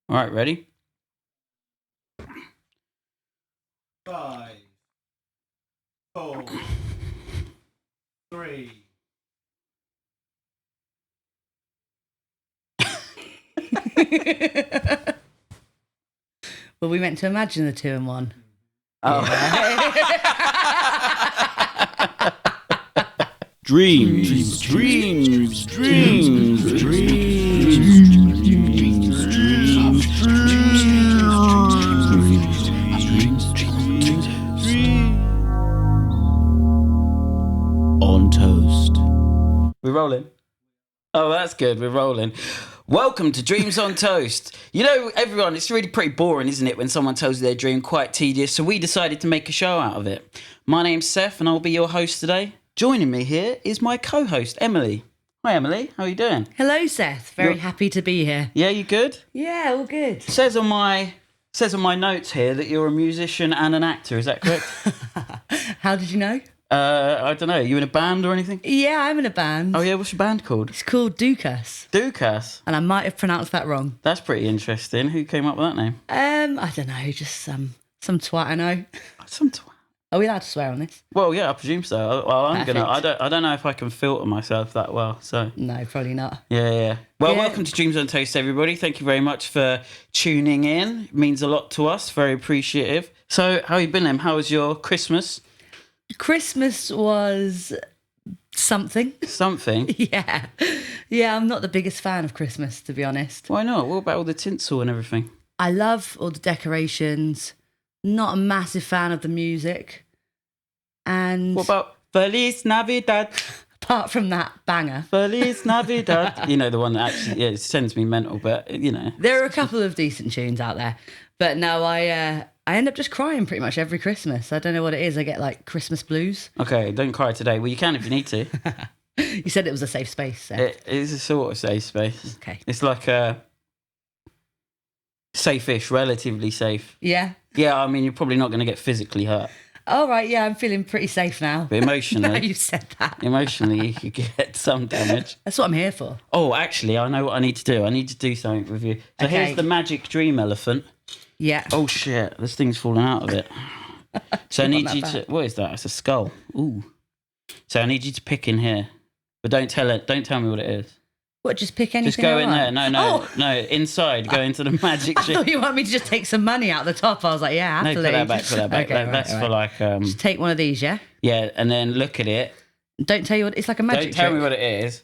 All right, ready? 5, 4, 3. Well, we meant to imagine the 2 and 1. Oh. Yeah. Dreams. On toast. We're rolling. Oh, that's good. We're rolling. Welcome to Dreams on Toast. You know, everyone, it's really pretty boring, isn't it, when someone tells you their dream? Quite tedious. So we decided to make a show out of it. My name's Seth, and I'll be your host today. Joining me here is my co-host, Emily. Hi, Emily. How are you doing? Hello, Seth. Very happy to be here. Yeah, you good? Yeah, all good. Says on my notes here that you're a musician and an actor. Is that correct? How did you know? I don't know. Are you in a band or anything? Yeah, I'm in a band. Oh, yeah. What's your band called? It's called Dukas. Dukas. And I might have pronounced that wrong. That's pretty interesting. Who came up with that name? I don't know, just some twat I know. Some twat. Are we allowed to swear on this? Well, yeah, I presume so. Well, I'm Perfect. gonna. I don't know if I can filter myself that well. So No, probably not. yeah. Well, Yeah. welcome to Dreams on Toast, everybody. Thank you very much for tuning in. It means a lot to us. Very appreciative. So, how you been, Em? How was your Christmas? Christmas was something. Something. Yeah. Yeah, I'm not the biggest fan of Christmas, to be honest. Why not? What about all the tinsel and everything? I love all the decorations. Not a massive fan of the music. And What about Feliz Navidad? apart from that banger, Feliz Navidad. You know, the one that actually it sends me mental, but you know. there are a couple of decent tunes out there. But no, I end up just crying pretty much every Christmas. I don't know what it is. I get like Christmas blues. Okay, don't cry today. Well, you can if you need to. You said it was a safe space. So. It is a sort of safe space. Okay. It's like a safe-ish, relatively safe. Yeah. Yeah, I mean, you're probably not going to get physically hurt, All right. Yeah, I'm feeling pretty safe now. but emotionally, Now you said that. emotionally, you could get some damage. That's what I'm here for. Oh, actually, I know what I need to do. I need to do something with you. So Okay. here's the magic dream elephant. Yeah. Oh shit, this thing's falling out of it. So I Keep on need that you back. to. What is that? It's a skull. Ooh. So I need you to pick in here, but don't tell it. Don't tell me what it is. What? Just pick anything. Just go I in want? there. No, Oh, no. Inside. Go into the magic I dream. thought you wanted me to just take some money out the top. I was like, yeah, No, happily. put that back. Put that back. Okay, right, That's right. for like. Just take one of these, yeah. Yeah, and then look at it. Don't tell you what it's like a magic Don't tell me trick. what it is,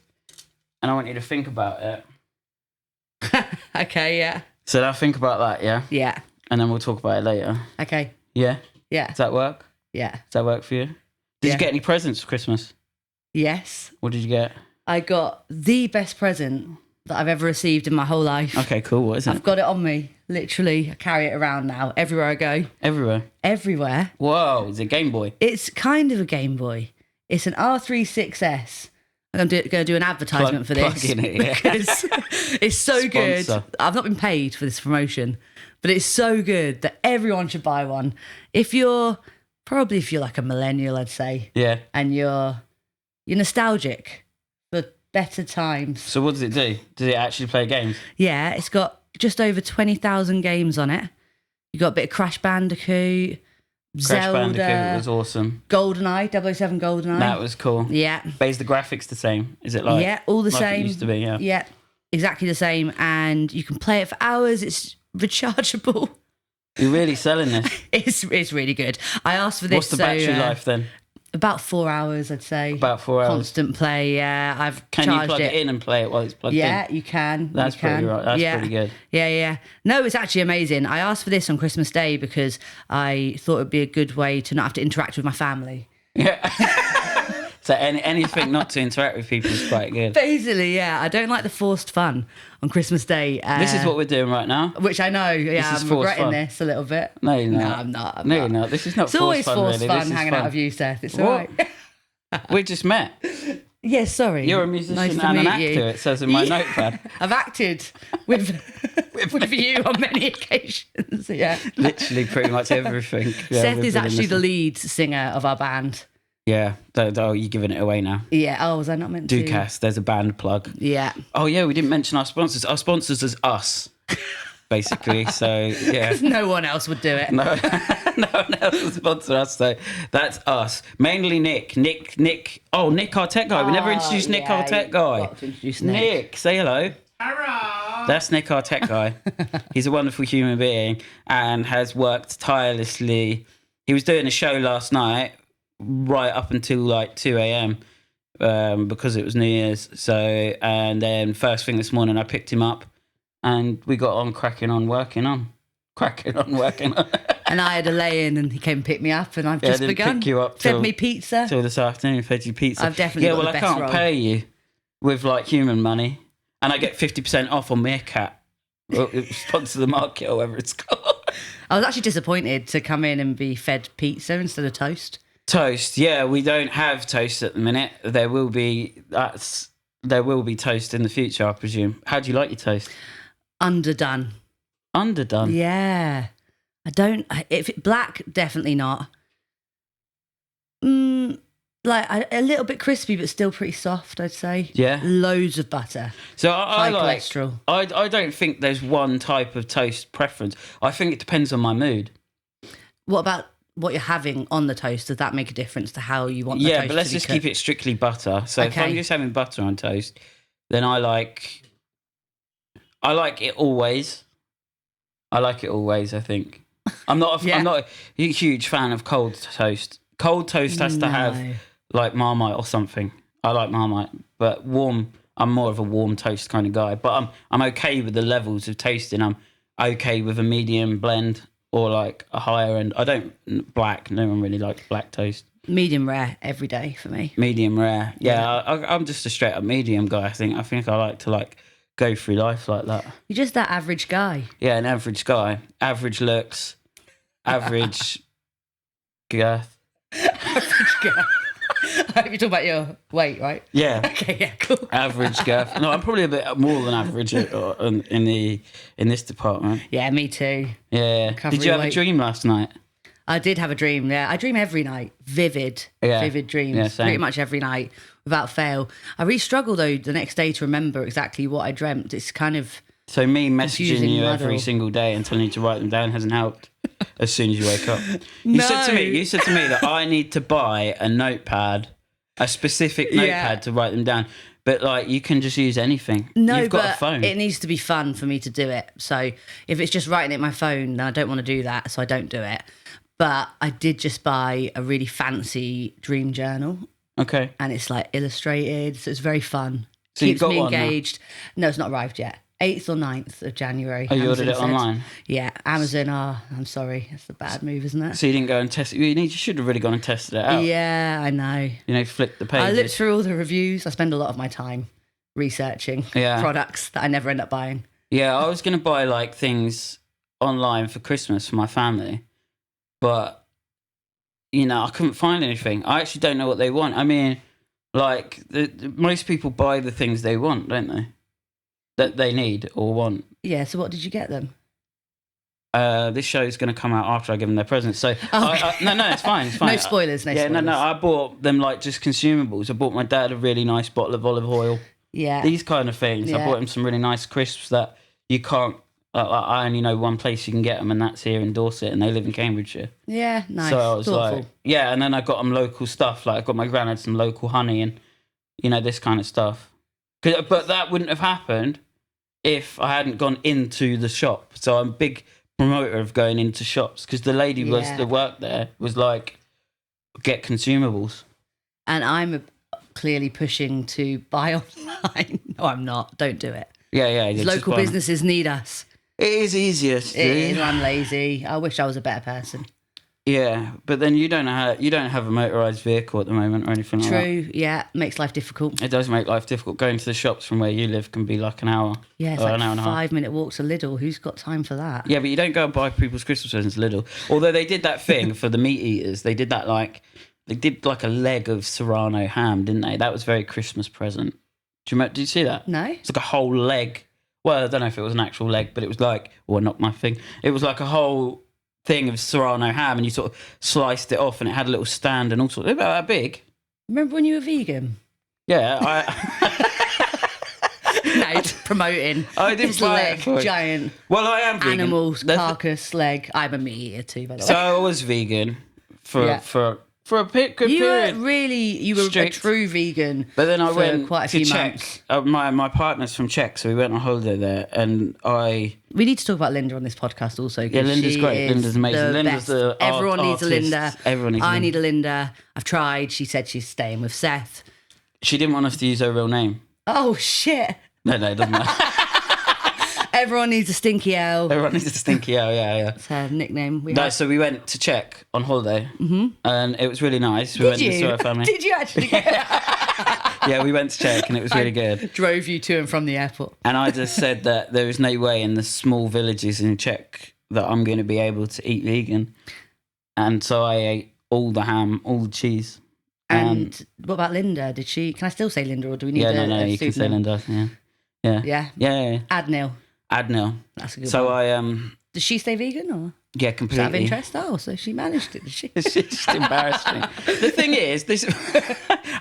and I want you to think about it. Okay, yeah. So now think about that, yeah, Yeah. and then we'll talk about it later. Okay. Yeah, Yeah. does that work? Yeah. Does that work for you? Did Yeah. you get any presents for Christmas? Yes. What did you get? I got the best present that I've ever received in my whole life. Okay, cool. What is I've it? got it on me. Literally, I carry it around now everywhere I go. Everywhere. Everywhere. Whoa, it's a Game Boy. It's kind of a Game Boy. It's an R36S. I'm going to do an advertisement for this plug in it, yeah. because it's so good. Sponsor. I've not been paid for this promotion, but it's so good that everyone should buy one. If you're like a millennial, I'd say, Yeah. and you're nostalgic for better times. So what does it do? Does it actually play games? Yeah, it's got just over 20,000 games on it. You got a bit of Crash Bandicoot, Crash Zelda, Bandicoot was awesome. GoldenEye, 007 GoldenEye. That was cool. Yeah. But is the graphics the same? Is it like? Yeah, all the like same. It used to be. Yeah. Yeah, exactly the same. And you can play it for hours. It's rechargeable. You're really selling this. It's really good. I asked for this. What's the battery life then? About 4 hours, I'd say. About 4 hours. Constant play. Yeah, I've Can you charged plug it in and play it while it's plugged in? Yeah, you can. That's you pretty can. right. That's yeah. pretty good. Yeah. No, it's actually amazing. I asked for this on Christmas Day because I thought it'd be a good way to not have to interact with my family. Yeah. So anything not to interact with people is quite good. Basically, yeah. I don't like the forced fun on Christmas Day. This is what we're doing right now. Which I know. Yeah, is I'm forced regretting fun. this a little bit. No, you're not. No, I'm not. No, you're not. This is not It's forced always fun, forced really. fun This is hanging fun. out with you, Seth. It's What? all right. We just met. Yeah, sorry. You're a musician Nice to and an meet actor, you. it says in my notepad. I've acted with you on many occasions. Yeah. Literally pretty much everything. Yeah, Seth we've is been in actually this- the lead singer of our band. Yeah. Oh, you're giving it away now. Yeah. Oh, was I not meant to? Dukas, there's a band plug. Yeah. Oh, yeah, we didn't mention our sponsors. Our sponsors is us. basically. So yeah. No one else would do it. No, no one else will sponsor us. So that's us. Mainly Nick. Oh, Nick, our tech guy. We never introduced Nick, our tech guy. Got to introduce Nick, say hello. Hello. That's Nick, our tech guy. He's a wonderful human being and has worked tirelessly. He was doing a show last night right up until like 2 a.m. Because it was New Year's. So, and then first thing this morning, I picked him up and we got on cracking on, working on. And I had a lay-in and he came and picked me up and I've just didn't begun. pick you up Fed till- me pizza. Till this afternoon, fed you pizza. I've definitely got the I best can't roll. pay you with like human money. And I get 50% off on Meerkat. Well, sponsor the market or whatever it's called. I was actually disappointed to come in and be fed pizza instead of toast. Toast, yeah, we don't have toast at the minute. There will be toast in the future, I presume. How do you like your toast? Underdone. Underdone. Yeah. Black, definitely not. Like a little bit crispy, but still pretty soft, I'd say. Yeah. Loads of butter. So I High like cholesterol. I don't think there's one type of toast preference. I think it depends on my mood. What about what you're having on the toast? Does that make a difference to how you want the toast Yeah, but let's to be just cooked? keep it strictly butter. So if Okay. I'm just having butter on toast, then I like it always. I like it always, I think. I'm not a huge fan of cold toast. Cold toast has to have like Marmite or something. I like Marmite, but warm. I'm more of a warm toast kind of guy. But I'm okay with the levels of toasting. I'm okay with a medium blend or like a higher end. I don't black. No one really likes black toast. Medium rare every day for me. Medium rare. Yeah, I'm just a straight up medium guy. I think I like to like go through life like that. You're just that average guy. Yeah, an average guy. Average looks. Average girth. Average guy. I hope you're talking about your weight, right? Yeah. Okay, yeah, cool. Average girth. No, I'm probably a bit more than average in this department. Yeah, me too. Yeah. Recovery Did you have a weight. dream last night? I did have a dream, yeah. I dream every night. Vivid dreams. Yeah, same. Pretty much every night, without fail. I really struggle, though, the next day to remember exactly what I dreamt. It's kind of... So me messaging confusing you muddle. every single day and telling you to write them down hasn't helped as soon as you wake up. You said to me that I need to buy a notepad, a specific notepad to write them down. But like you can just use anything. No, You've got but a phone. it needs to be fun for me to do it. So if it's just writing it in my phone, then I don't want to do that, so I don't do it. But I did just buy a really fancy dream journal, Okay. and it's like illustrated, so it's very fun. So you've Keeps got me one now? engaged. No, it's not arrived yet. 8th or 9th of January. Oh, you ordered Amazon it said. online? Yeah, Amazon. I'm sorry. It's a bad move, isn't it? So you didn't go and test it. You should have really gone and tested it out. Yeah, I know. Flip the pages. I looked through all the reviews. I spend a lot of my time researching products that I never end up buying. Yeah, I was going to buy like things online for Christmas for my family, but I couldn't find anything. I actually don't know what they want. I mean, like most people buy the things they want, don't they? That they need or want. Yeah, so what did you get them? This show is going to come out after I give them their presents. So no, it's fine. It's fine. No spoilers. Yeah, no. I bought them like just consumables. I bought my dad a really nice bottle of olive oil. Yeah. These kind of things. Yeah. I bought him some really nice crisps that you can't. I only know one place you can get them, and that's here in Dorset, and they live in Cambridgewhere. Yeah, nice. So I was thoughtful. like, yeah, and then I got them local stuff. Like I got my granddad some local honey and this kind of stuff. But that wouldn't have happened if I hadn't gone into the shop. So I'm a big promoter of going into shops because the lady that worked there was like, get consumables. And I'm clearly pushing to buy online. No, I'm not. Don't do it. Yeah. Local businesses need us. It is easier to do. It is. I'm lazy. I wish I was a better person. Yeah, but then you don't have a motorised vehicle at the moment or anything like that. True. Yeah, makes life difficult. It does make life difficult. Going to the shops from where you live can be like an hour. Yeah, it's or like an hour and a half. 5-minute walk to Lidl. Who's got time for that? Yeah, but you don't go and buy people's Christmas presents Lidl. Although they did that thing for the meat eaters. They did that they did like a leg of Serrano ham, didn't they? That was very Christmas present. Did you see that? No. It's like a whole leg. Well, I don't know if it was an actual leg, but it was like, not my thing. It was like a whole thing of Serrano ham, and you sort of sliced it off, and it had a little stand and all sorts. About that big. Remember when you were vegan? Yeah, Nice. promoting. I didn't this buy leg, it for it. giant Well, I am vegan. animal's carcass leg. I'm a meat eater too, by the So way. I was vegan for Yeah. a good You period. were Strict. a true vegan. But then I for went quite a to few Czech. months. My partner's from Czech, so we went on holiday there, and We need to talk about Linda on this podcast also. 'Cause Yeah, Linda's she great. is Linda's amazing. the Linda's best. the Everyone needs a artist. Linda. Everyone needs a I Linda. need a Linda. I've tried. She said she's staying with Seth. she didn't want us to use her real name. Oh shit! No, it doesn't matter. Everyone needs a stinky L. Everyone needs a stinky L. Yeah. That's her nickname. No, so we went to Czech on holiday, and it was really nice. We went to see our family. Did you actually? Yeah, we went to Czech, and it was really good. Drove you to and from the airport. And I just said that there was no way in the small villages in Czech that I'm going to be able to eat vegan, and so I ate all the ham, all the cheese. And what about Linda? Did she? Can I still say Linda, or do we need Yeah, a no, you can say pseudonym? Linda. Yeah. Yeah. Adnil. Adnil. That's a good So one. Does she stay vegan or? Yeah, Is that of completely. interest? Oh, so she managed it, did she? It's just embarrassed me. The thing is,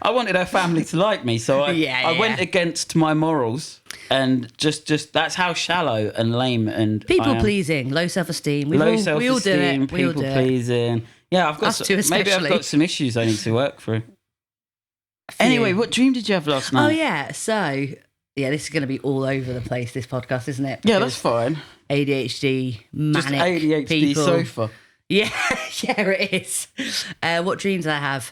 I wanted her family to like me, so I went against my morals, and just that's how shallow and lame and People pleasing, low self-esteem. low We all self-esteem, do it. We all people do it. pleasing. Yeah, I've got Us too, maybe I've especially. got some issues I need to work through. A few. Anyway, what dream did you have last Oh night? yeah, so this is going to be all over the place. This podcast, isn't it? Yeah, that's fine. ADHD, Just manic ADHD people. sofa. Yeah, it is. What dreams did I have?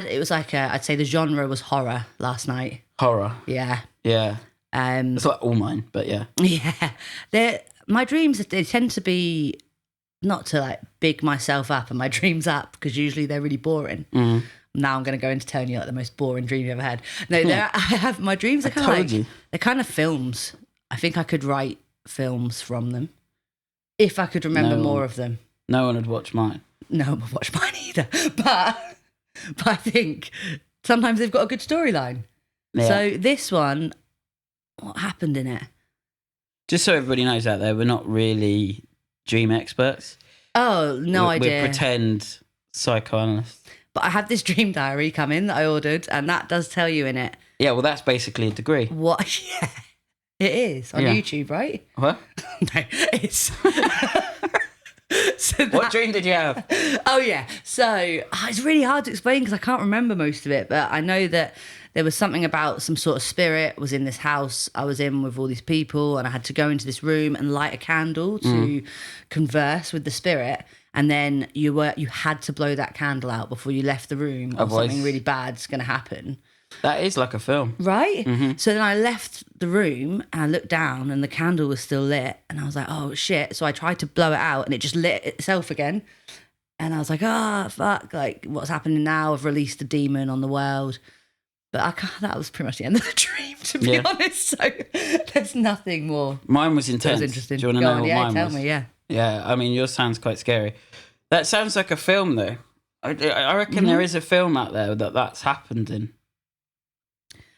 It was like I'd say the genre was horror last night. Horror. Yeah. Yeah. Um, It's like all mine, but yeah. Yeah. My dreams, they tend to be not to like big myself up and my dreams up because usually they're really boring. Mm. Now I'm going to go into telling you like the most boring dream you ever had. No, I have my dreams are kind told of like you. they're kind of films. I think I could write films from them if I could remember No. more of them. No one would watch mine. No one would watch mine either. But I think sometimes they've got a good storyline. Yeah. So this one, what happened in it? Just so everybody knows out there, we're not really dream experts. Oh, no we're idea. pretend psychoanalysts. But I had this dream diary come in that I ordered, and that does tell you in it Yeah, well, that's basically a degree. what. Yeah, it is on Yeah. YouTube, right? What? No, it's. So What dream did you have? Oh yeah. So it's really hard to explain because I can't remember most of it, but I know that there was something about some sort of spirit was in this house I was in with all these people, and I had to go into this room and light a candle to converse with the spirit. And then you had to blow that candle out before you left the room, or Otherwise- something really bad's going to happen. That is like a film. Right? So then I left the room and I looked down and the candle was still lit. And I was like, oh shit. So I tried to blow it out and it just lit itself again. And I was like, fuck, like what's happening now? I've released a demon on the world. But that was pretty much the end of the dream, to be Yeah. honest. So there's nothing more. Mine was That intense. was interesting. Do you want to Go know on, what yeah, mine tell was? me, yeah. Yeah, I mean, yours sounds quite scary. That sounds like a film, though. I reckon there is a film out there that's happened in.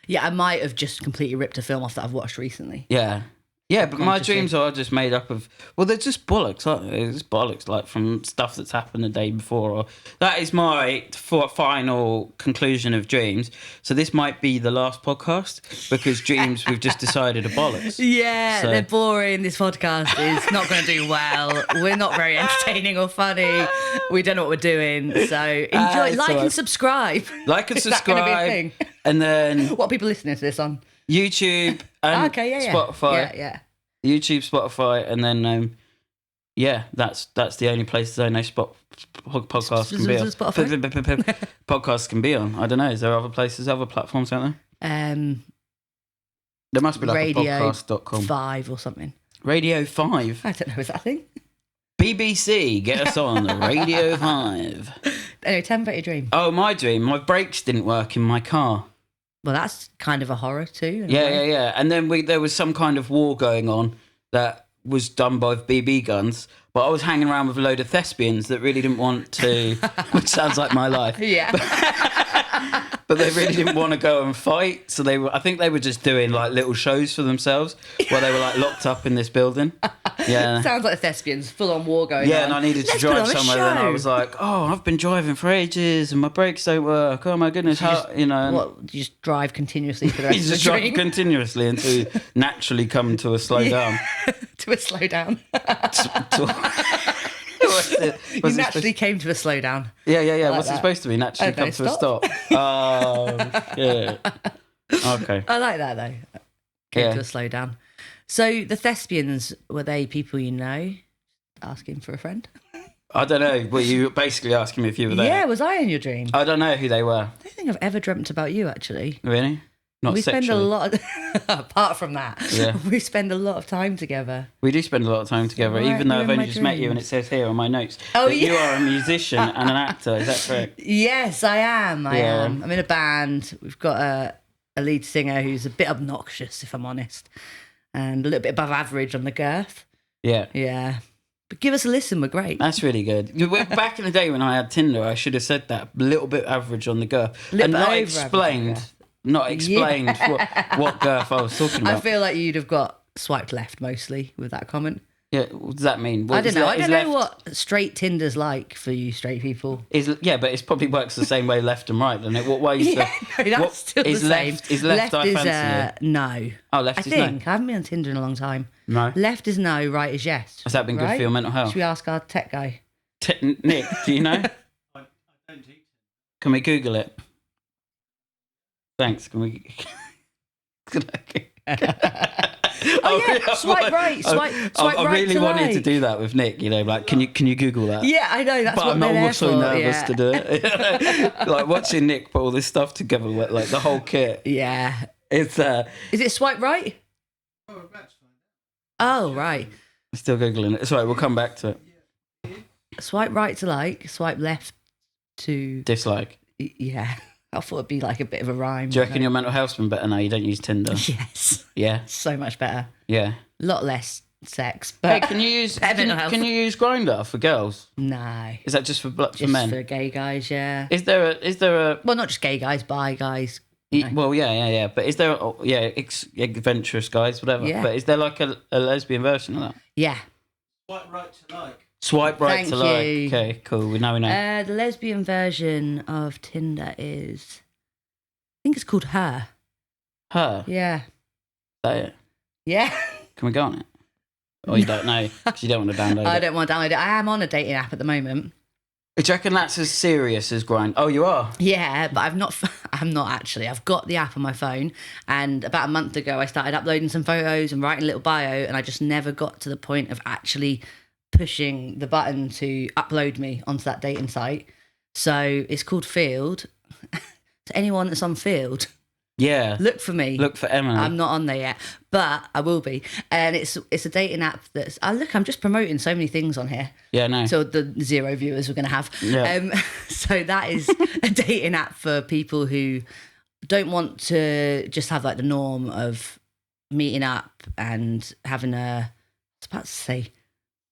Yeah, I might have just completely ripped a film off that I've watched recently. Yeah. Yeah, but my Consciously. dreams are just made up of... Well, they're just bollocks, aren't they? They're just bollocks, like, from stuff that's happened the day before. Or that is my final conclusion of dreams. So this might be the last podcast, because dreams we've just decided are bollocks. Yeah, So- they're boring. This podcast is not going to do well. We're not very entertaining or funny. We don't know what we're doing. So enjoy, it's like alright. and subscribe. Like and Is that gonna be a subscribe. thing? And then What are people listening to this on? YouTube and Okay, yeah. Spotify. Yeah. YouTube, Spotify, and then that's the only places I know podcasts can be on. Spotify? Podcasts can be on. I don't know. Is there other places, other platforms out there? There must be like Radio a podcast.com. 5 or something. Radio 5. I don't know, is that a thing? BBC, get us on Radio 5. Anyway, tell me about your dream. Oh, my dream. My brakes didn't work in my car. Well, that's kind of a horror too. in a Yeah, way. yeah. And then there was some kind of war going on that was done by BB guns. But I was hanging around with a load of thespians that really didn't want to, which sounds like my life. Yeah. But they really didn't want to go and fight. So I think they were just doing like little shows for themselves while they were like locked up in this building. Yeah. Sounds like thespians, full on war going on. Yeah, and I needed to Let's put drive on a somewhere, and I show. was like, "Oh, I've been driving for ages, and my brakes don't work. Oh my goodness, how you know?" And What, you just drive continuously for the rest you of the just drive dream? continuously until you naturally come to a slow down. To a slowdown. Was You it naturally came to a slowdown. Yeah. like What's it that. supposed to be? Naturally Oh, no, come to a stop. Oh, yeah. Okay. I like that though. Came Yeah. to a slowdown. So the thespians, were they people you know? Asking for a friend? I don't know. Were you basically asking me if you were there? Yeah, was I in your dream? I don't know who they were. I don't think I've ever dreamt about you actually. Really? Not we sexually. spend a lot of, apart from that, Yeah. we spend a lot of time together. We do spend a lot of time together, Right, even though you're I've in only my just met you, and it dreams. says here on my notes Oh, that you yeah. are a musician and an actor. Is that correct? Yes, I am. I Yeah. am. I'm in a band. We've got a lead singer who's a bit obnoxious, if I'm honest, and a little bit above average on the girth. Yeah. Yeah. But give us a listen. We're great. That's really good. Back in the day when I had Tinder, I should have said that. A little bit average on the girth. Little And bit not over explained. average, Not explained what girth I was talking I about. feel like you'd have got swiped left mostly with that comment. Yeah, what does that mean? What I don't is know. le- I is don't know left- what straight Tinder's like for you straight people. Yeah, but it probably works the same way left and right, doesn't it? What way is Yeah, no, that's what, still the is same. left, Is left I fancy you? no. Oh, left I is think. I haven't been on Tinder in a long time. no. No. Left is no, right is yes. Has that been good right? for your mental health? Should we ask our tech guy? Nick, do you know? I don't eat. Can we Google it? Thanks. Can we? Oh yeah, swipe right, swipe I right really to wanted to like. do that with Nick. You know, like, can you Google that? Yeah, I know. That's But what I'm they're there also for. nervous yeah. to do it. Like watching Nick put all this stuff together, like the whole kit. Yeah. It's Is it swipe right? Oh, we're about to find Oh right. still googling it. It's all right. We'll come back to it. Swipe right to like. Swipe left to. Dislike. Yeah. I thought it'd be like a bit of a rhyme. Do you reckon your mental health's been better now? You don't use Tinder. Yes. Yeah. So much better. Yeah. A lot less sex. Hey, But can you use Better mental health. can you use Grindr for girls? no. Is that just for Just men? for gay guys, yeah. Is there a Well, not just gay guys, bi guys. well, yeah. But is there adventurous guys, whatever? Yeah. But is there like a lesbian version of that? Yeah. Swipe right to like. Swipe right Thank to like. you. Okay, cool. We know. The lesbian version of Tinder is, I think it's called Her. Her. Yeah. Is that it? Yeah. Can we go on it? Or you don't know because you don't want to download I it. don't want to download it. I am on a dating app at the moment. Do you reckon that's as serious as Grind? Oh, you are. Yeah, but I'm not actually. I've got the app on my phone, and about a month ago I started uploading some photos and writing a little bio, and I just never got to the point of actually pushing the button to upload me onto that dating site. So it's called Field. To anyone that's on Field, Yeah. look for me. Look for Emily. I'm not on there yet, but I will be. And it's a dating app that's. Look, I'm just promoting so many things on here. Yeah, no. So the 0 viewers we're going to have. Yeah. So that is a dating app for people who don't want to just have like the norm of meeting up and having I was about to say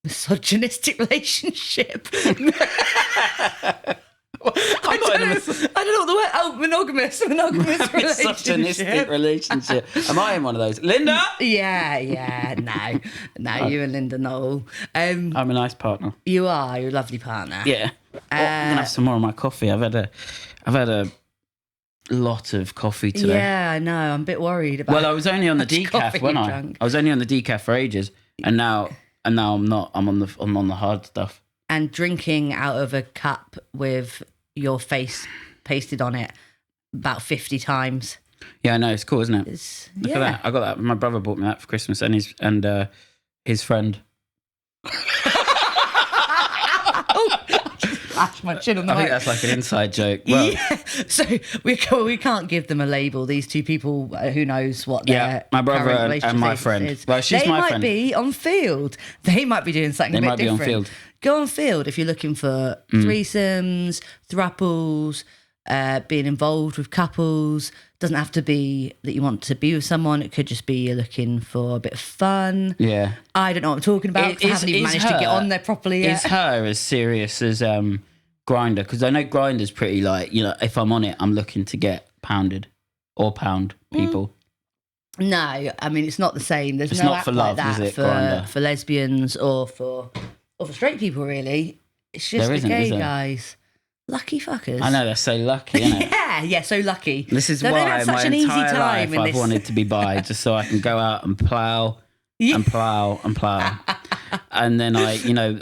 misogynistic relationship. I don't know what the word. Oh, monogamous Misogynistic relationship. relationship. Am I in one of those? Linda? Yeah, no, you and Linda Knoll. I'm a nice partner. You are. You're a lovely partner. Yeah. I'm gonna have some more of my coffee. I've had a lot of coffee today. Yeah, I know. I'm a bit worried about. Well, I was only on the much coffee decaf, wasn't you I? drank. I was only on the decaf for ages, and now I'm not. I'm on the hard stuff. And drinking out of a cup with your face pasted on it about 50 times. Yeah, I know. It's cool, isn't it? Look Look at that. I got that. My brother bought me that for Christmas, and his friend. Flash my chin on the I think mic. that's like an inside joke. Well, Yeah. So we can't give them a label. These two people, who knows what their Yeah, my brother current and relationship my status friend. is. Well, she's they my might friend. be on Field. They might be doing something They a bit might be on different. Field. Go on Field if you're looking for threesomes, thruples, being involved with couples. Doesn't have to be that you want to be with someone. It could just be you're looking for a bit of fun. yeah. I don't know what I'm talking about. 'Cause I haven't even managed to get on there properly yet. Is her as serious as Grinder? Because I know Grinder's pretty like, if I'm on it, I'm looking to get pounded or pound people. No, I mean it's not the same. There's It's no not app for like love, that is it, Grindr? for lesbians or for straight people. Really, it's just There the isn't, gay is there? guys. Lucky fuckers. I know, they're so lucky, isn't it? Yeah, so lucky. This is They've why had such my an easy entire time life in I've this. wanted to be bi, just so I can go out and plough Yeah. and plough and plough. And then I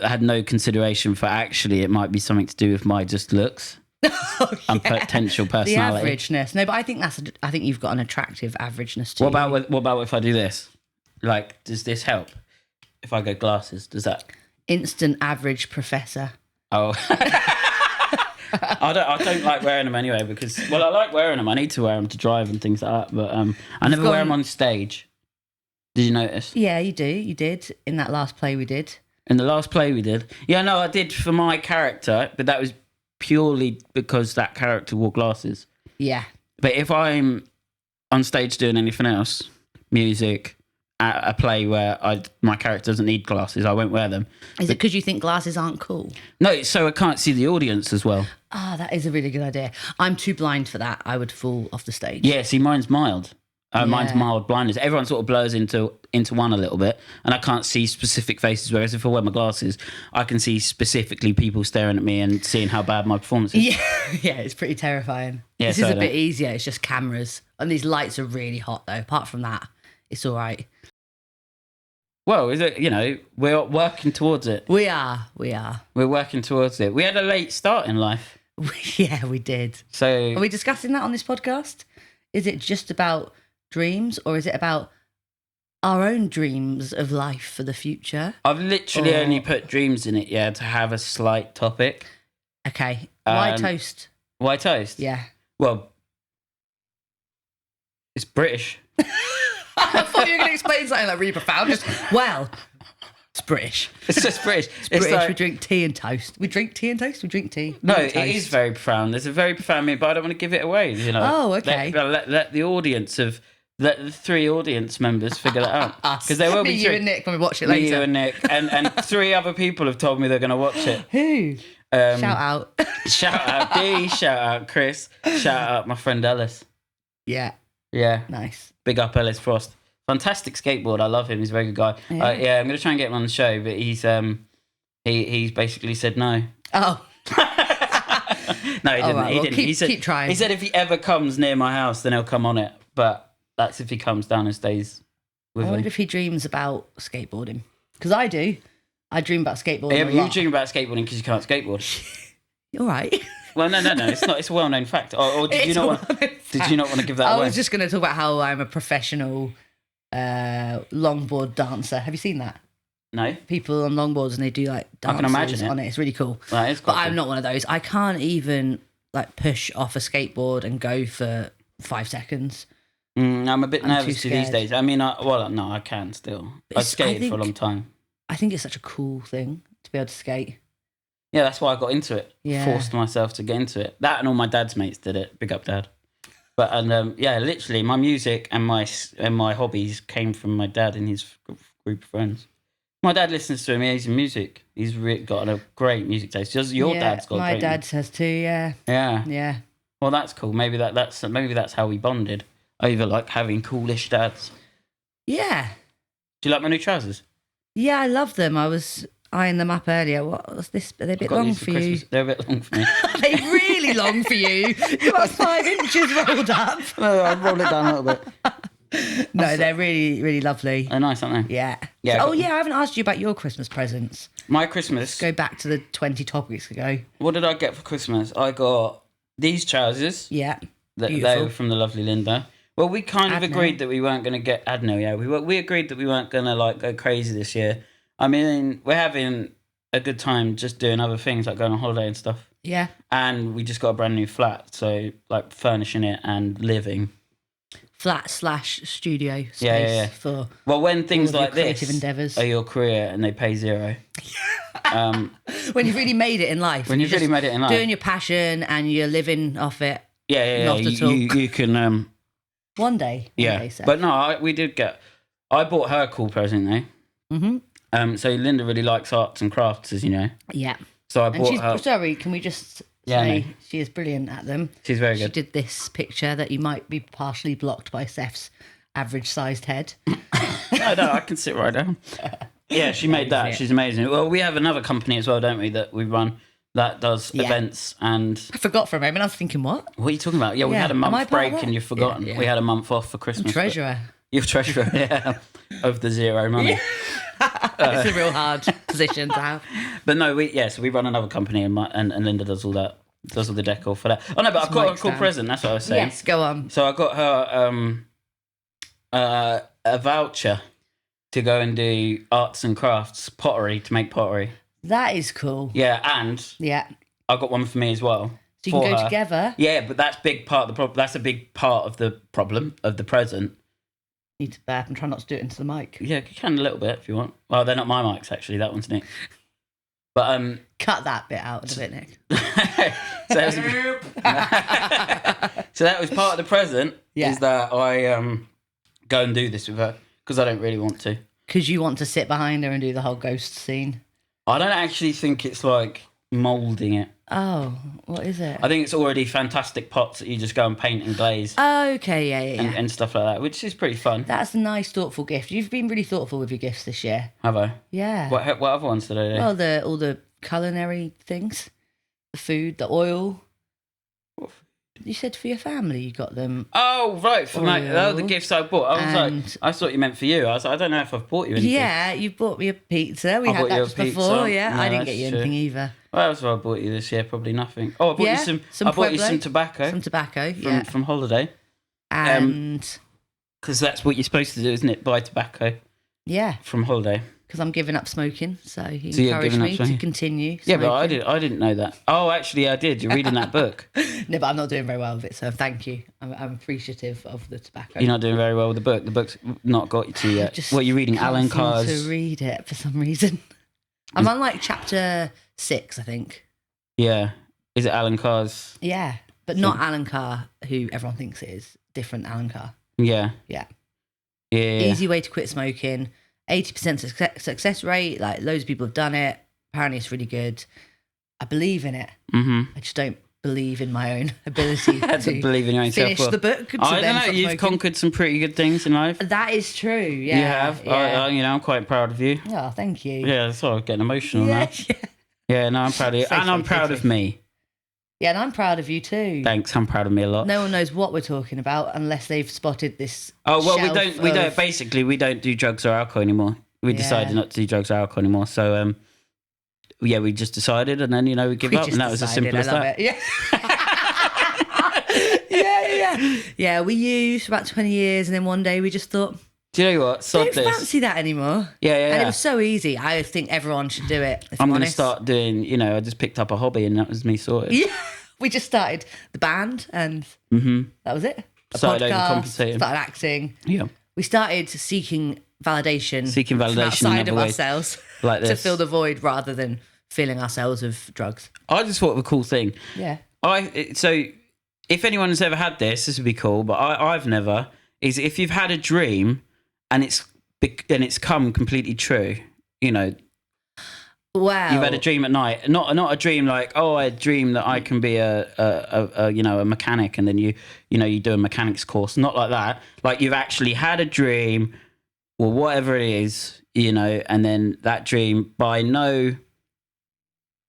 had no consideration for actually it might be something to do with my just looks and potential The personality. averageness. No, but I think I think you've got an attractive averageness too. What about if I do this? Like, does this help? If I go glasses, does that? Instant average professor? Oh. I don't like wearing them anyway because, well, I like wearing them. I need to wear them to drive and things like that, but I never wear them on stage. Did you notice? Yeah, you do. You did in that last play we did. In the last play we did? Yeah, no, I did for my character, but that was purely because that character wore glasses. Yeah. But if I'm on stage doing anything else, music, at a play where my character doesn't need glasses, I won't wear them. Is it because you think glasses aren't cool? No, so I can't see the audience as well. Ah, that is a really good idea. I'm too blind for that. I would fall off the stage. Yeah, see, mine's mild. Mine's Yeah. mild blindness. Everyone sort of blurs into one a little bit, and I can't see specific faces. Whereas if I wear my glasses, I can see specifically people staring at me and seeing how bad my performance is. Yeah, yeah, it's pretty terrifying. Yeah, This so is I a bit don't- easier. It's just cameras. And these lights are really hot, though. Apart from that, it's all right. Well, is it? We're working towards it. We are. We are. We're working towards it. We had a late start in life, Yeah, we did. so Are we discussing that on this podcast? Is it just about dreams or is it about our own dreams of life for the future? I've literally Or- only put dreams in it, to have a slight topic. Okay. Why Um, toast? Why toast? Yeah. Well, it's British. I thought you were going to explain something like really profound. Just, well, it's British. It's just British. British, like, we drink tea and toast. We drink tea and toast? We drink tea. no, and it toast. is very profound. There's a very profound meaning, but I don't want to give it away. Oh, okay. Let the audience let the three audience members figure that out Us. because there will Me, be you three. and Nick when we watch it Me, later. you, and Nick, and three other people have told me they're going to watch it. Who? Shout out. Shout out D, shout out Chris, shout out my friend Ellis. Yeah, Yeah, nice. big up Ellis Frost. Fantastic skateboard. I love him. He's a very good guy. Yeah. I'm going to try and get him on the show, but he's basically said no. Oh, No, he didn't. right, He well, didn't. keep- He said, keep trying. He said if he ever comes near my house, then he'll come on it. But that's if he comes down and stays with I me. wonder if he dreams about skateboarding. Because I do. I dream about skateboarding Yeah, a but you lot. dream about skateboarding because you can't skateboard. All right. Well, no. It's not. It's a well-known fact. Or did you It's not a want? well-known Did you not want to give that I away? was just going to talk about how I'm a professional longboard dancer. Have you seen that? No, People on longboards and they do like I can dances imagine it. on it. It's really cool. that is But quite I'm cool. not one of those. I can't even like push off a skateboard and go for 5 seconds. I'm a bit I'm nervous too these scared. days. I mean, no, I can still. I It's- I skated for a think- long time. I think it's such a cool thing to be able to skate. Yeah, that's why I got into it. Yeah. Forced myself to get into it. That and all my dad's mates did it. Big up, dad. But literally, my music and my hobbies came from my dad and his group of friends. My dad listens to amazing music. He's got a great music taste. Just your Yeah, dad's got my great dad has too. Yeah, Yeah. yeah. Well, that's cool. Maybe that's how we bonded over like having coolish dads. Yeah. Do you like my new trousers? Yeah, I love them. I was eyeing them up earlier. What was this? Are they a bit Got long these for you? Christmas. They're a bit long for me. Are they really long for you? You're about 5 inches rolled up. No, I'll roll it down a little bit. No, they're really, really lovely. They're nice, aren't they? Yeah. Yeah, I Oh, got- yeah. I haven't asked you about your Christmas presents. My Christmas. Go back to the 20 topics ago. What did I get for Christmas? I got these trousers. Yeah. They Beautiful. were from the lovely Linda. Well, we kind of Adno. agreed that we weren't going to get Adno. Yeah, we agreed that we weren't going to like go crazy this year. I mean, we're having a good time just doing other things like going on holiday and stuff. Yeah. And we just got a brand new flat, so like furnishing it and living. Flat/studio space Yeah. for Well, when things of your like creative this endeavours. are your career and they pay zero, when you've really made it in life. when you've You're really just made it in life, doing your passion and you're living off it. yeah, not at all. you can One day. Seth. But no, we did get. I bought her a cool present though. Mm-hmm. So Linda really likes arts and crafts, as you know. Yeah. So I And bought she's her. sorry, can we just Yeah, say no. she is brilliant at them. She's very She good. did this picture that you might be partially blocked by Seth's average-sized head. No, I can sit right down. Yeah, she made that. She's amazing. Well, we have another company as well, don't we, that we run that does events and... I forgot for a moment. I was thinking, what? What are you talking about? Yeah, we had a month break and you've forgotten. Yeah. We had a month off for Christmas. I'm treasurer. You're treasurer, yeah, of the zero money. It's a real hard position to have. But no, so we run another company and Linda does all that, does all the decor for that. Oh no, but I've got a cool present, that's what I was saying. Yes, go on. So I got her a voucher to go and do arts and crafts, pottery, to make pottery. That is cool. Yeah, and I got one for me as well. So you can go together. Yeah, but that's big part of the problem. That's a big part of the problem of the present. Need to burp and try not to do it into the mic. Yeah, you can a little bit if you want. Well, they're not my mics actually. That one's Nick. But cut that bit out a bit, Nick. So that was part of the present. Yeah. Is that I go and do this with her because I don't really want to. Because you want to sit behind her and do the whole ghost scene. I don't actually think it's like moulding it. Oh, what is it? I think it's already fantastic pots that you just go and paint and glaze. Oh, okay, yeah. And stuff like that, which is pretty fun. That's a nice, thoughtful gift. You've been really thoughtful with your gifts this year. Have I? Yeah. What other ones did I do? Well, all the culinary things, the food, the oil. What? You said for your family you got them. Oh, right, for the gifts I bought. I was I thought you meant for you. I was like, I don't know if I've bought you anything. Yeah, you bought me a pizza. We I had bought that you a just pizza. before. Yeah, No, I didn't get that's you true. anything either. What else have I bought you this year? Probably nothing. Oh, I bought you some. I bought you some tobacco. Some tobacco, from holiday. And because that's what you're supposed to do, isn't it? Buy tobacco. Yeah. From holiday. Because I'm giving up smoking, so he encouraged me to continue smoking. Yeah, but I didn't know that. Oh, actually, I did. You're reading that book. No, but I'm not doing very well with it, so thank you. I'm appreciative of the tobacco. You're not doing very well with the book. The book's not got you to yet. What are you reading? Alan Carr's. To read it for some reason. I'm on like chapter 6, I think. Yeah. Is it Alan Carr's? Yeah, but not Alan Carr, who everyone thinks it is. Different Alan Carr. Yeah. Yeah. Yeah. Easy way to quit smoking. 80% success rate. Like loads of people have done it. Apparently, it's really good. I believe in it. Mm-hmm. I just don't believe in my own ability to believe in your own finish the book. I don't know. You've conquered some pretty good things in life. That is true. Yeah, you have. Yeah. I'm quite proud of you. Oh, thank you. Yeah, so I'm getting emotional now. Yeah. Yeah, no, I'm proud of you, and I'm proud of me. Yeah, and I'm proud of you too. Thanks, I'm proud of me a lot. No one knows what we're talking about unless they've spotted this. Oh well, we don't. Basically, we don't do drugs or alcohol anymore. We decided not to do drugs or alcohol anymore. So, we just decided, and then we give up, and that was as simple as that. Yeah. Yeah, we used for about 20 years, and then one day we just thought, do you know what? Don't fancy that anymore. Yeah. And it was so easy. I think everyone should do it. I'm going to start doing, I just picked up a hobby and that was me sorted. Yeah. We just started the band and that was it. Started overcompensating. Started acting. Yeah. We started seeking validation. Outside of ourselves. Like this. To fill the void rather than filling ourselves with drugs. I just thought of a cool thing. Yeah. So if anyone's ever had this would be cool, but I've never, is if you've had a dream and it's come completely true, Wow. You've had a dream at night, not a dream like, oh, I dream that I can be a mechanic, and then you do a mechanics course, not like that. Like you've actually had a dream, or whatever it is, and then that dream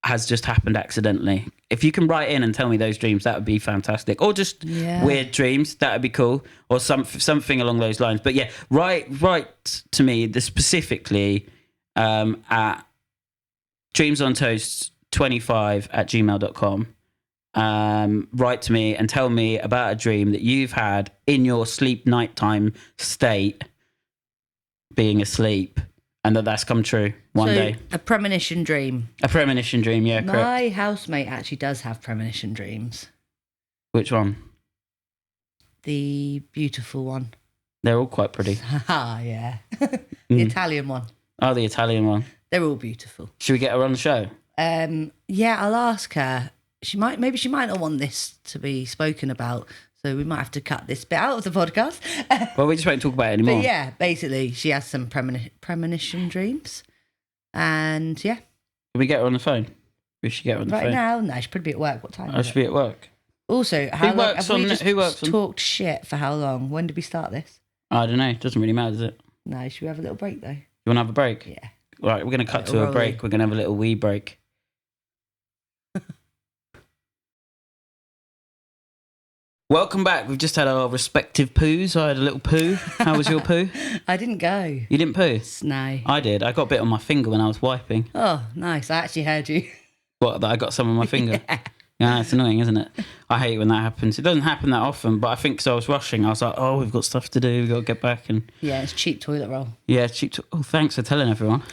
has just happened accidentally. If you can write in and tell me those dreams, that would be fantastic. Or just weird dreams, that would be cool. Or something along those lines. But yeah, write to me specifically at dreamsontoast25@gmail.com. Write to me and tell me about a dream that you've had in your sleep nighttime state, being asleep, and that's come true one day. A premonition dream. A premonition dream, yeah, correct. My housemate actually does have premonition dreams. Which one? The beautiful one. They're all quite pretty. Yeah. The Italian one. Oh, the Italian one. They're all beautiful. Should we get her on the show? Yeah, I'll ask her. She might not want this to be spoken about, so we might have to cut this bit out of the podcast. Well, we just won't talk about it anymore. But yeah, basically, she has some premonition dreams, and yeah. Can we get her on the phone? We should get her on the phone. Right now? No, she'd probably be at work. What time? I should be at work. Also, Who works on talked shit for how long? When did we start this? I don't know. It doesn't really matter, does it? No, should we have a little break though? You want to have a break? Yeah. Right, we're going to cut to a rolling. break. We're going to have a little wee break. Welcome back. We've just had our respective poos. I had a little poo. How was your poo? I didn't go. You didn't poo? No. I did. I got a bit on my finger when I was wiping. Oh, nice. I actually heard you. What, that I got some on my finger? Yeah, it's annoying, isn't it? I hate when that happens. It doesn't happen that often, but I think because I was rushing, I was like, oh, we've got stuff to do. We've got to get back. And Yeah, it's cheap toilet roll. yeah, it's cheap. Oh, thanks for telling everyone.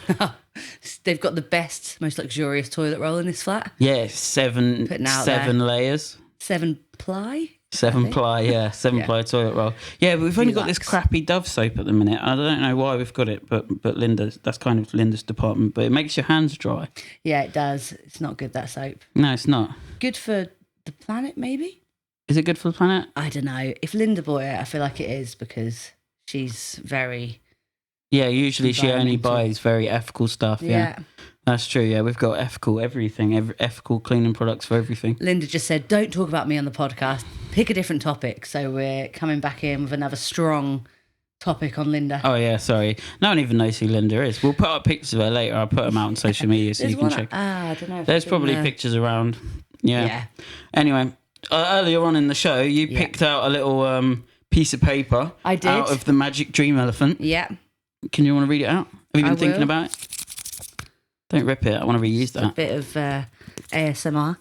They've got the best, most luxurious toilet roll in this flat. Yeah, seven Putting out layers. 7 ply. 7 ply, yeah, 7 ply toilet roll. Yeah, but we've only got this crappy Dove soap at the minute. I don't know why we've got it, but Linda, that's kind of Linda's department. But it makes your hands dry. Yeah, it does. It's not good, that soap. No, it's not. Good for the planet, maybe? Is it good for the planet? I don't know. If Linda bought it, I feel like it is because she's very... Yeah, usually she only environmental. buys very ethical stuff. Yeah. That's true. Yeah, we've got ethical everything, ethical cleaning products for everything. Linda just said, don't talk about me on the podcast. Pick a different topic. So we're coming back in with another strong topic on Linda. Oh, yeah, sorry. No one even knows who Linda is. We'll put up pictures of her later. I'll put them out on social media so you can check. I don't know. There's probably pictures around. Yeah. Anyway, earlier on in the show, you picked out a little piece of paper. I did. Out of the Magic Dream Elephant. Yeah. Can you want to read it out? Have you been thinking will. about it? Don't rip it. I want to reuse that. A bit of ASMR.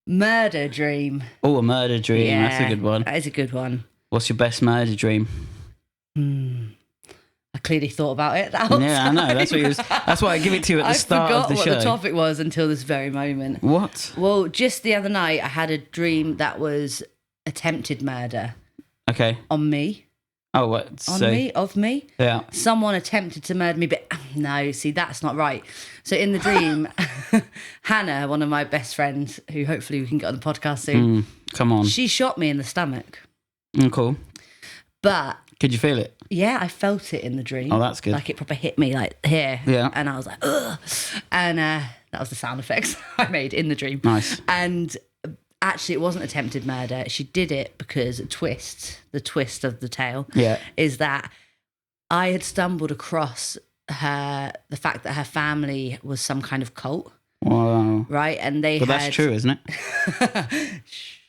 Murder dream. Oh, a murder dream. Yeah, That's a good one. That is a good one. What's your best murder dream? I clearly thought about it. Yeah, I know. That's why I give it to you at the start of the show. I forgot what the topic was until this very moment. What? Well, just the other night, I had a dream that was attempted murder. Okay. On me. Oh, what? Of me. Yeah. Someone attempted to murder me, but no, see, that's not right. So in the dream, Hannah, one of my best friends, who hopefully we can get on the podcast soon. Come on. She shot me in the stomach. Cool. But... Could you feel it? Yeah, I felt it in the dream. Oh, that's good. Like it proper hit me like here. Yeah. And I was like, ugh. And that was the sound effects I made in the dream. Nice. And actually, it wasn't attempted murder. She did it because the twist of the tale is that I had stumbled across the fact that her family was some kind of cult. Wow. Right? And they that's true, isn't it?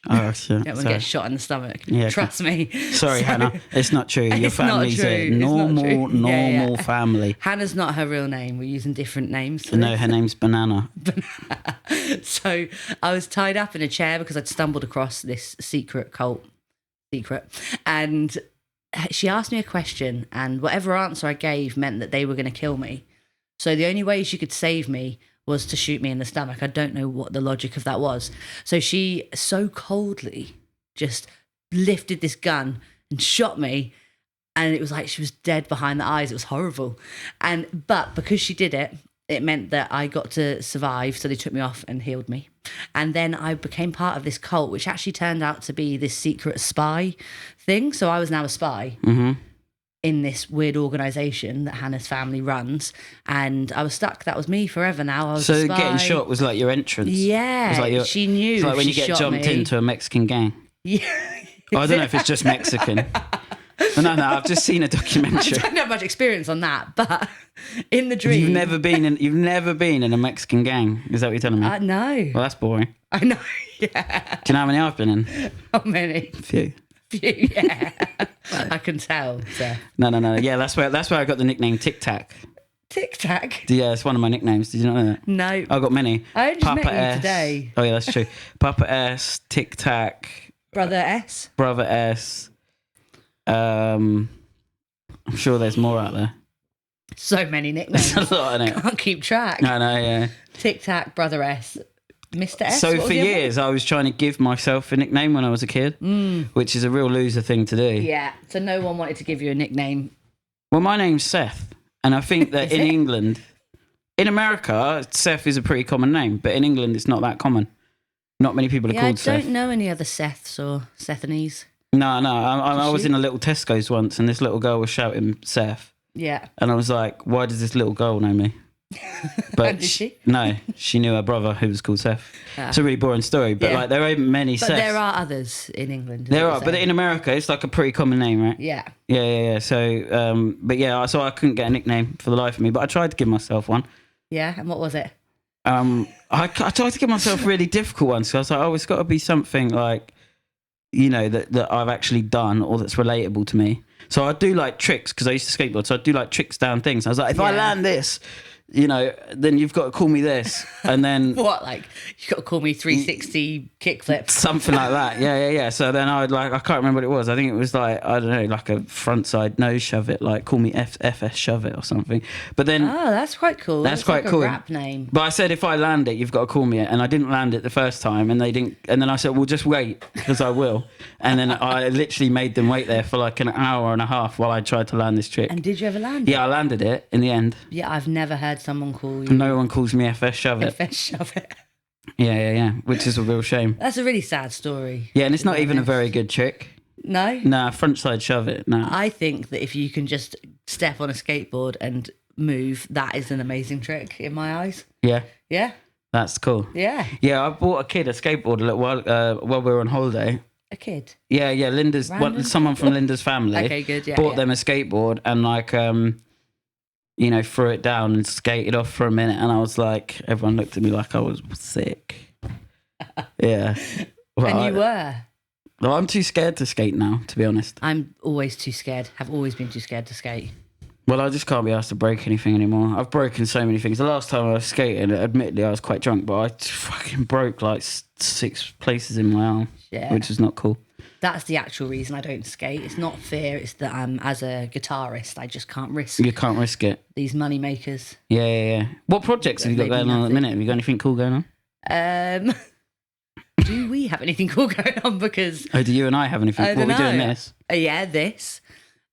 Oh, sure. Don't want to get shot in the stomach. Yeah, Trust me. Sorry, Hannah. It's not true. Your family's a normal family. Hannah's not her real name. We're using different names. No, her name's Banana. So I was tied up in a chair because I'd stumbled across this secret cult. And she asked me a question, and whatever answer I gave meant that they were going to kill me. So the only way she could save me was to shoot me in the stomach. I don't know what the logic of that was. So she so coldly just lifted this gun and shot me. And it was like she was dead behind the eyes. It was horrible. But because she did it, it meant that I got to survive. So they took me off and healed me. And then I became part of this cult, which actually turned out to be this secret spy thing. So I was now a spy. Mm-hmm. In this weird organisation that Hannah's family runs, and I was stuck. That was me forever now. I was so getting shot was like your entrance. Yeah, like she knew. It's like when you get jumped into a Mexican gang. Yeah, I don't know if it's just Mexican. No, I've just seen a documentary. I don't have much experience on that, but in the dream, you've never been in a Mexican gang. Is that what you're telling me? No. Well, that's boring. I know. Yeah. Do you know how many I've been in? How many? A few. Yeah, I can tell. So. No. Yeah, that's where I got the nickname Tic Tac. Tic Tac? Yeah, it's one of my nicknames. Did you not know that? No. I've got many. I just met you today. Oh yeah, that's true. Papa S, Tic Tac. Brother S. Brother S. I'm sure there's more out there. So many nicknames. There's a lot, innit? Can't keep track. I know, yeah. Tic Tac, Brother S. Mr. S. So for years, I was trying to give myself a nickname when I was a kid, which is a real loser thing to do. Yeah, so no one wanted to give you a nickname. Well, my name's Seth, and I think that in England, in America, Seth is a pretty common name, but in England, it's not that common. Not many people are called Seth. I don't know any other Seths or Sethanies. No, I was in a little Tesco's once, and this little girl was shouting Seth. Yeah. And I was like, why does this little girl know me? But And did she? No, she knew her brother who was called Seth. Ah. It's a really boring story, but Yeah. like there ain't many But Seths. there are others in England. is There what are, you're but saying. in America, it's like a pretty common name, right? Yeah. Yeah. So, but yeah, so I couldn't get a nickname for the life of me, but I tried to give myself one. Yeah. And what was it? I tried to give myself really difficult ones. So I was like, oh, it's got to be something like, that I've actually done or that's relatable to me. So I do like tricks because I used to skateboard. So I do like tricks down things. I was like, if I Yeah. land this, then you've got to call me this. And then What? Like, you got to call me 360 kickflip. something like that. Yeah. So then I can't remember what it was. I think it was like, I don't know, like a frontside nose shove it, like call me FS shove it or something. But then, Oh, that's quite cool. That's quite like cool. A rap name. but I said, if I land it, you've got to call me it. And I didn't land it the first time and they didn't. And then I said, well, just wait because I will. And then I literally made them wait there for like an hour and a half while I tried to land this trick. And did you ever land? Yeah, I landed it in the end. Yeah, I've never heard someone call you No one calls me FS shove it. FS shove it. Yeah. Which is a real shame. That's a really sad story. Yeah, and it's not to be even a honest. very good trick. No? Nah, frontside shove it. Nah. I think that if you can just step on a skateboard and move, that is an amazing trick in my eyes. Yeah, Yeah? that's cool. Yeah. Yeah, I bought a kid a skateboard a little while we were on holiday. A kid. Yeah, Linda's Random someone from Linda's family. Okay, good. Yeah. bought yeah. them a skateboard and threw it down and skated off for a minute, and I was like, everyone looked at me like I was sick. Yeah. Well, And you were. Well, I'm too scared to skate now, to be honest. I'm always too scared. Have always been too scared to skate. Well, I just can't be asked to break anything anymore. I've broken so many things. The last time I was skating, admittedly, I was quite drunk, but I fucking broke like 6 places in my arm, Yeah. which is not cool. That's the actual reason I don't skate. It's not fear. It's that as a guitarist, I just can't risk You can't risk it. these money makers. Yeah. What projects have you got Maybe going on at the nothing. minute? Have you got anything cool going on? Do we have anything cool going on? Because Oh, do you and I have anything? I What don't are we doing know. this? Yeah, this.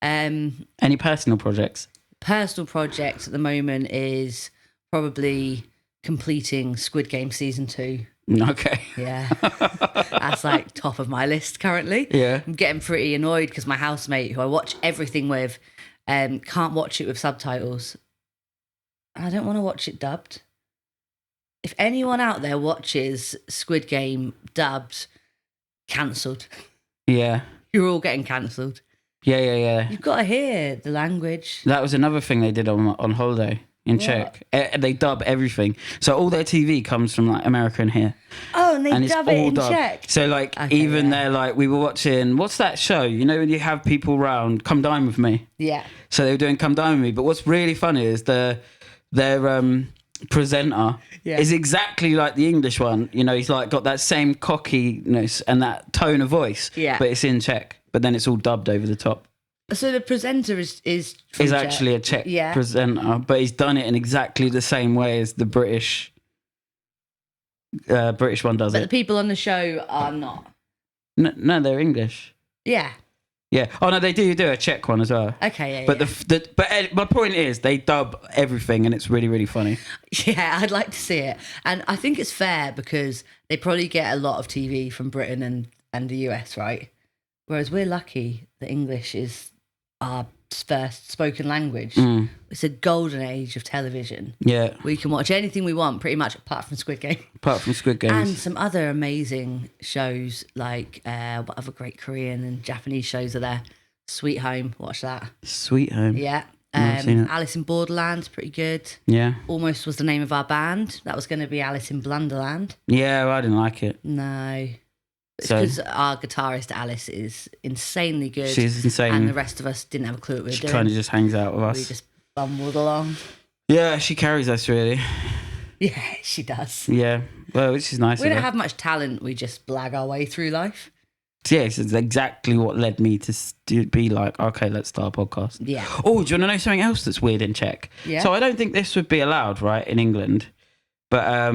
Any personal projects? Personal project at the moment is probably completing Squid Game season 2. Okay. Yeah, that's like top of my list currently. Yeah. I'm getting pretty annoyed because my housemate, who I watch everything with, can't watch it with subtitles. I don't want to watch it dubbed. If anyone out there watches Squid Game dubbed, cancelled. Yeah. You're all getting cancelled. Yeah. You've got to hear the language. That was another thing they did on holiday in What? Czech. They dub everything. So all their TV comes from like America and here. Oh, and they And it's dub it all in dubbed. Czech. So like Okay, even yeah. they're like, we were watching, what's that show? You know when you have people round, Come Dine With Me. Yeah. So they were doing Come Dine With Me. But what's really funny is their presenter Yeah. is exactly like the English one. You know, he's like got that same cockiness and that tone of voice. Yeah. But it's in Czech. But then it's all dubbed over the top. So the presenter is from He's Czech. actually a Czech Yeah. presenter, but he's done it in exactly the same way as the British one does But the it. people on the show are not. No, they're English. Yeah. Yeah. Oh no, they do a Czech one as well. Okay. Yeah. But yeah. my point is they dub everything and it's really, really funny. Yeah, I'd like to see it. And I think it's fair because they probably get a lot of TV from Britain and the US, right? Whereas we're lucky that English is our first spoken language. Mm. It's a golden age of television. Yeah. We can watch anything we want, pretty much, apart from Squid Game. Apart from Squid And Games. some other amazing shows like what other great Korean and Japanese shows are there? Sweet Home, watch that. Sweet Home. Yeah. I've seen it. Alice in Borderland, pretty good. Yeah. Almost was the name of our band. That was going to be Alice in Blunderland. Yeah, well, I didn't like it. No. It's So- because our guitarist Alice is insanely good. She's insane. And the rest of us didn't have a clue what we were She doing. kind of just hangs out with We us. just bumbled along. Yeah, she carries us really. Yeah, she does. Yeah. Well, which is nice We of don't her. have much talent. We just blag our way through life. Yes, it's exactly what led me to be like, okay, let's start a podcast. Yeah. Oh, do you want to know something else that's weird in Czech? Yeah. So I don't think this would be allowed, right, in England. But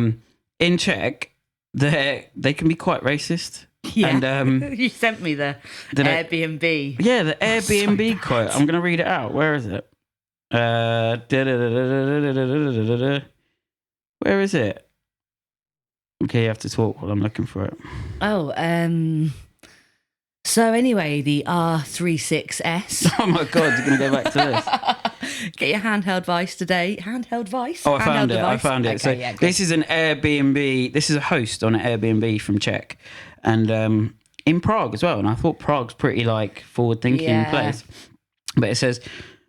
in Czech, they can be quite racist. Yeah. And you sent me the Did I- Airbnb. yeah, the Airbnb bad. quote. I'm going to read it out. Where is it? Where is it? Okay, you have to talk while I'm looking for it. Oh, so anyway, the R36S. Oh my God, you're going to go back to this. Get your handheld vice today. Handheld vice? Oh, I Handheld found it. I device? found it. Okay, So yeah, good. this is an Airbnb. This is a host on an Airbnb from Czech, and in Prague as well. And I thought Prague's pretty like forward-thinking Yeah. place. But it says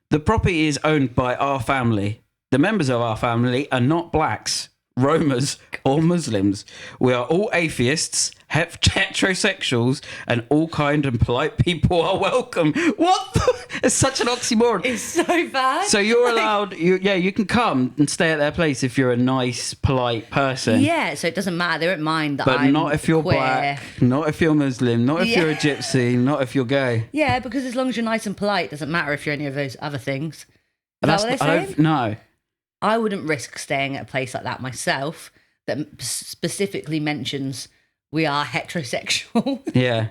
the property is owned by our family. The members of our family are not blacks, Romas, or Muslims. We are all atheists, heterosexuals, and all kind and polite people are welcome. What? It's such an oxymoron. It's so bad. So you're allowed, you can come and stay at their place if you're a nice, polite person. Yeah, so it doesn't matter. They don't mind that But I'm not if you're queer. black, not if you're Muslim, not if you're a gypsy, not if you're gay. Yeah, because as long as you're nice and polite, it doesn't matter if you're any of those other things. Is that what they're saying? No. I wouldn't risk staying at a place like that myself that specifically mentions we are heterosexual. Yeah.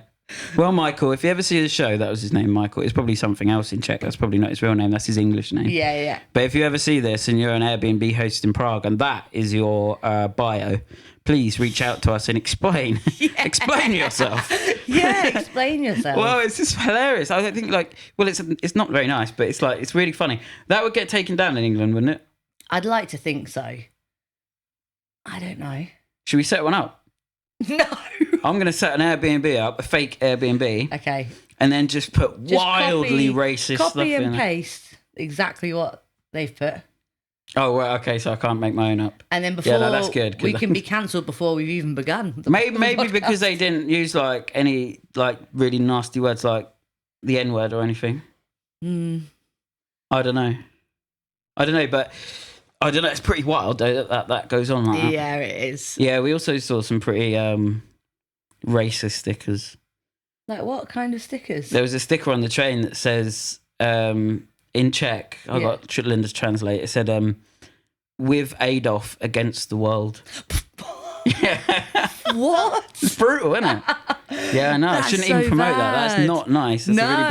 Well, Michael, if you ever see the show, that was his name, Michael. It's probably something else in Czech. That's probably not his real name. That's his English name. Yeah. But if you ever see this and you're an Airbnb host in Prague and that is your bio, please reach out to us and explain. Explain yourself. Yeah, explain yourself. Well, it's just hilarious. I don't think it's not very nice, but it's really funny. That would get taken down in England, wouldn't it? I'd like to think so. I don't know. Should we set one up? No. I'm going to set an Airbnb up, a fake Airbnb, Okay. and then just put wildly copy, racist stuff Copy in and it. paste exactly what they've put. Oh, well, okay, so I can't make my own up. And then before that's good, 'cause we can be cancelled before we've even begun. the Maybe podcast. because they didn't use any really nasty words like the N-word or anything. I don't know, but I don't know. It's pretty wild though, that goes on like that. Yeah, it is. Yeah, we also saw some pretty racist stickers. Like what kind of stickers? There was a sticker on the train that says in Czech. I got Linda's translate. It said with Adolf against the world. Yeah. What? It's brutal, isn't it? Yeah, I know. I That's shouldn't even so promote that. That's bad. not nice. That's a really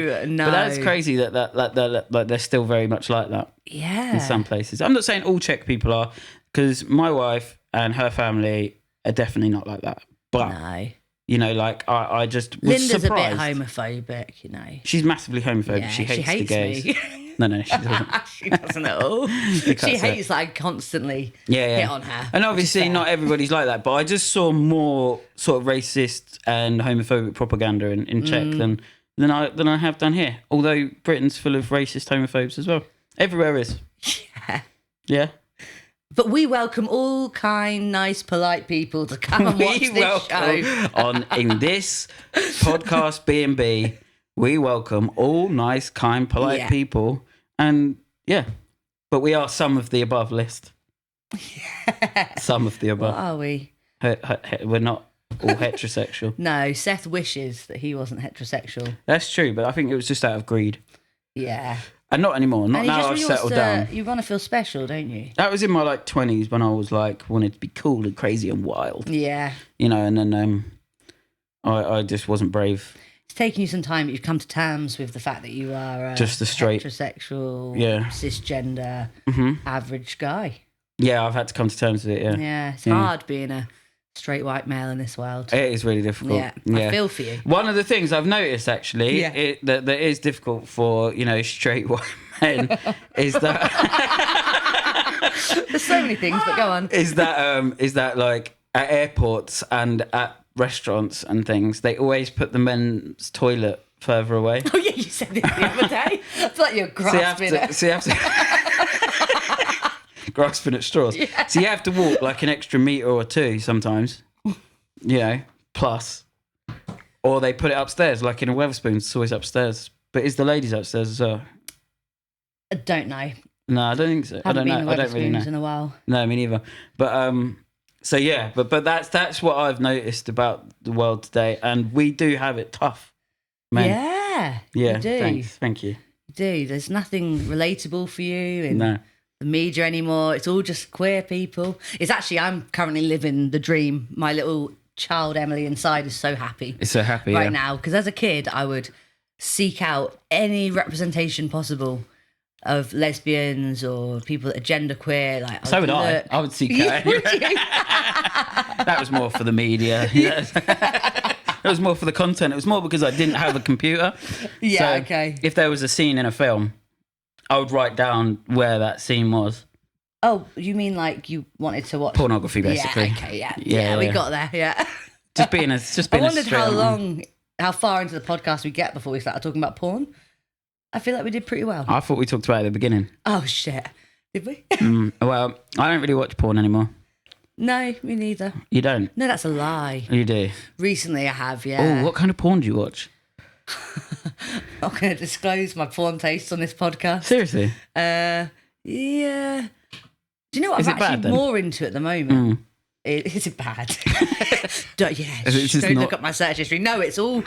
bad thing. No. But that's crazy that they're still very much like that Yeah. in some places. I'm not saying all Czech people are, because my wife and her family are definitely not like that. But No. I just was Linda's surprised. a bit homophobic, you know. She's massively homophobic. Yeah, she hates the hates gays. me. No, she doesn't. She doesn't at all. She hates that I constantly hit on her. And which is obviously fair. not everybody's like that, but I just saw more sort of racist and homophobic propaganda in Czech than I have done here. Although Britain's full of racist homophobes as well. Everywhere is. Yeah. Yeah. But we welcome all kind, nice, polite people to come and watch this show. In this podcast B&B, we welcome all nice, kind, polite people. And but we are some of the above list. Yeah. Some of the above. What are we? We're not all heterosexual. No, Seth wishes that he wasn't heterosexual. That's true, but I think it was just out of greed. Yeah. And not anymore. Not And he now just I've really settled wants to, down. You want to feel special, don't you? That was in my 20s when I was wanted to be cool and crazy and wild. Yeah. And then I just wasn't brave. It's taken you some time, but you've come to terms with the fact that you are Just a straight heterosexual, cisgender, average guy. Yeah, I've had to come to terms with it, yeah. Yeah, it's hard being a straight white male in this world. It is really difficult. Yeah, I feel for you. One of the things I've noticed, actually, that is difficult for, straight white men is that... There's so many things, but go on. Is that like at airports and at restaurants and things, they always put the men's toilet further away. Oh, yeah, you said this the other day. I feel like you're grasping it. So you have to grasping at straws. Yeah. So you have to walk like an extra metre or two sometimes, plus. Or they put it upstairs, like in a Wetherspoons, it's always upstairs. But is the ladies upstairs as well? I don't know. No, I don't think so. I don't know. I don't really know. In a while. No, me neither. But so yeah, but that's what I've noticed about the world today, and we do have it tough, man. Yeah, Yeah, you do. thanks. Thank you. You do. There's nothing relatable for you in No. the media anymore. It's all just queer people. It's actually, I'm currently living the dream. My little child Emily inside is so happy. It's so happy right now, because as a kid, I would seek out any representation possible of lesbians or people that are genderqueer. Like, So would I. I would seek out. That was more for the media. It was more for the content. It was more because I didn't have a computer. Yeah, So okay. If there was a scene in a film I would write down where that scene was. Oh, you mean like you wanted to watch Pornography, basically. Yeah, okay, yeah. We got there. Yeah. Just being a I wondered how far into the podcast we get before we started talking about porn. I feel like we did pretty well. I thought we talked about it at the beginning. Oh shit, did we? Well, I don't really watch porn anymore. No, me neither. You don't? No, that's a lie. You do? Recently I have, yeah. Oh, what kind of porn do you watch? I'm not going to disclose my porn tastes on this podcast. Seriously? Yeah. Do you know what Is I'm it bad, actually then? more into at the moment? Is it bad? It's Don't not- look at my search history. No, it's all,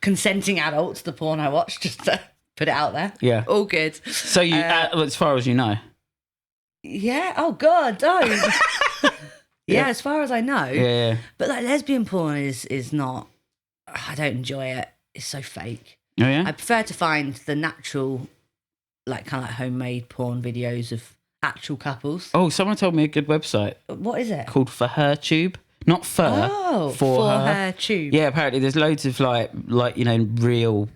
consenting adults, the porn I watch, just to put it out there. Yeah. All good. So you, as far as you know? Yeah. Oh, God, don't. Yeah. As far as I know. Yeah. But like lesbian porn is not, I don't enjoy it. It's so fake. Oh, yeah? I prefer to find the natural, like kind of like homemade porn videos of actual couples. Oh, someone told me a good website What is it? called For Her Tube. Not fur. Oh, for her tube. Yeah, apparently there's loads of like real,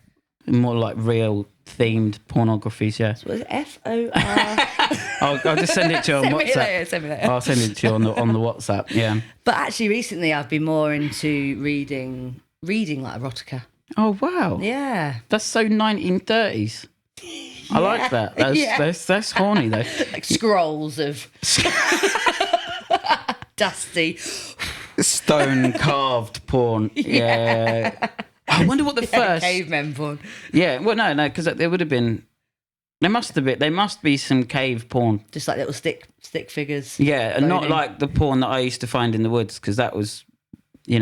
more like real themed pornographies. Yeah. What is it? FOR. I'll just send it to you on WhatsApp. Send me later. I'll send it to you on the WhatsApp. Yeah. But actually, recently I've been more into reading like erotica. Oh wow. Yeah. That's so 1930s. I like that. That's horny though. Like scrolls of dusty. Stone carved porn. Yeah. I wonder what the first cavemen porn. Yeah. Well, no, because there would have been. There must be some cave porn. Just like little stick figures. Yeah, and not boning. like the porn that I used to find in the woods, because that was, do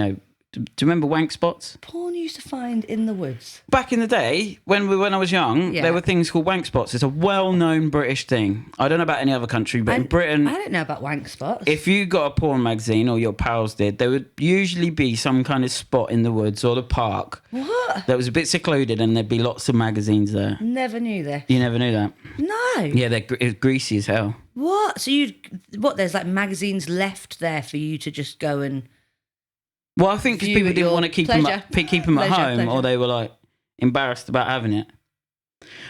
you remember wank spots? Porn you used to find in the woods. Back in the day, when I was young, Yeah. there were things called wank spots. It's a well-known British thing. I don't know about any other country, but in Britain, I don't know about wank spots. if you got a porn magazine, or your pals did, there would usually be some kind of spot in the woods or the park What? that was a bit secluded, and there'd be lots of magazines there. Never knew this. You never knew that? No. Yeah, it's greasy as hell. What? So there's like magazines left there for you to just go and... Well, I think because View people at didn't your want to keep pleasure. them at home, Pleasure. or they were like embarrassed about having it.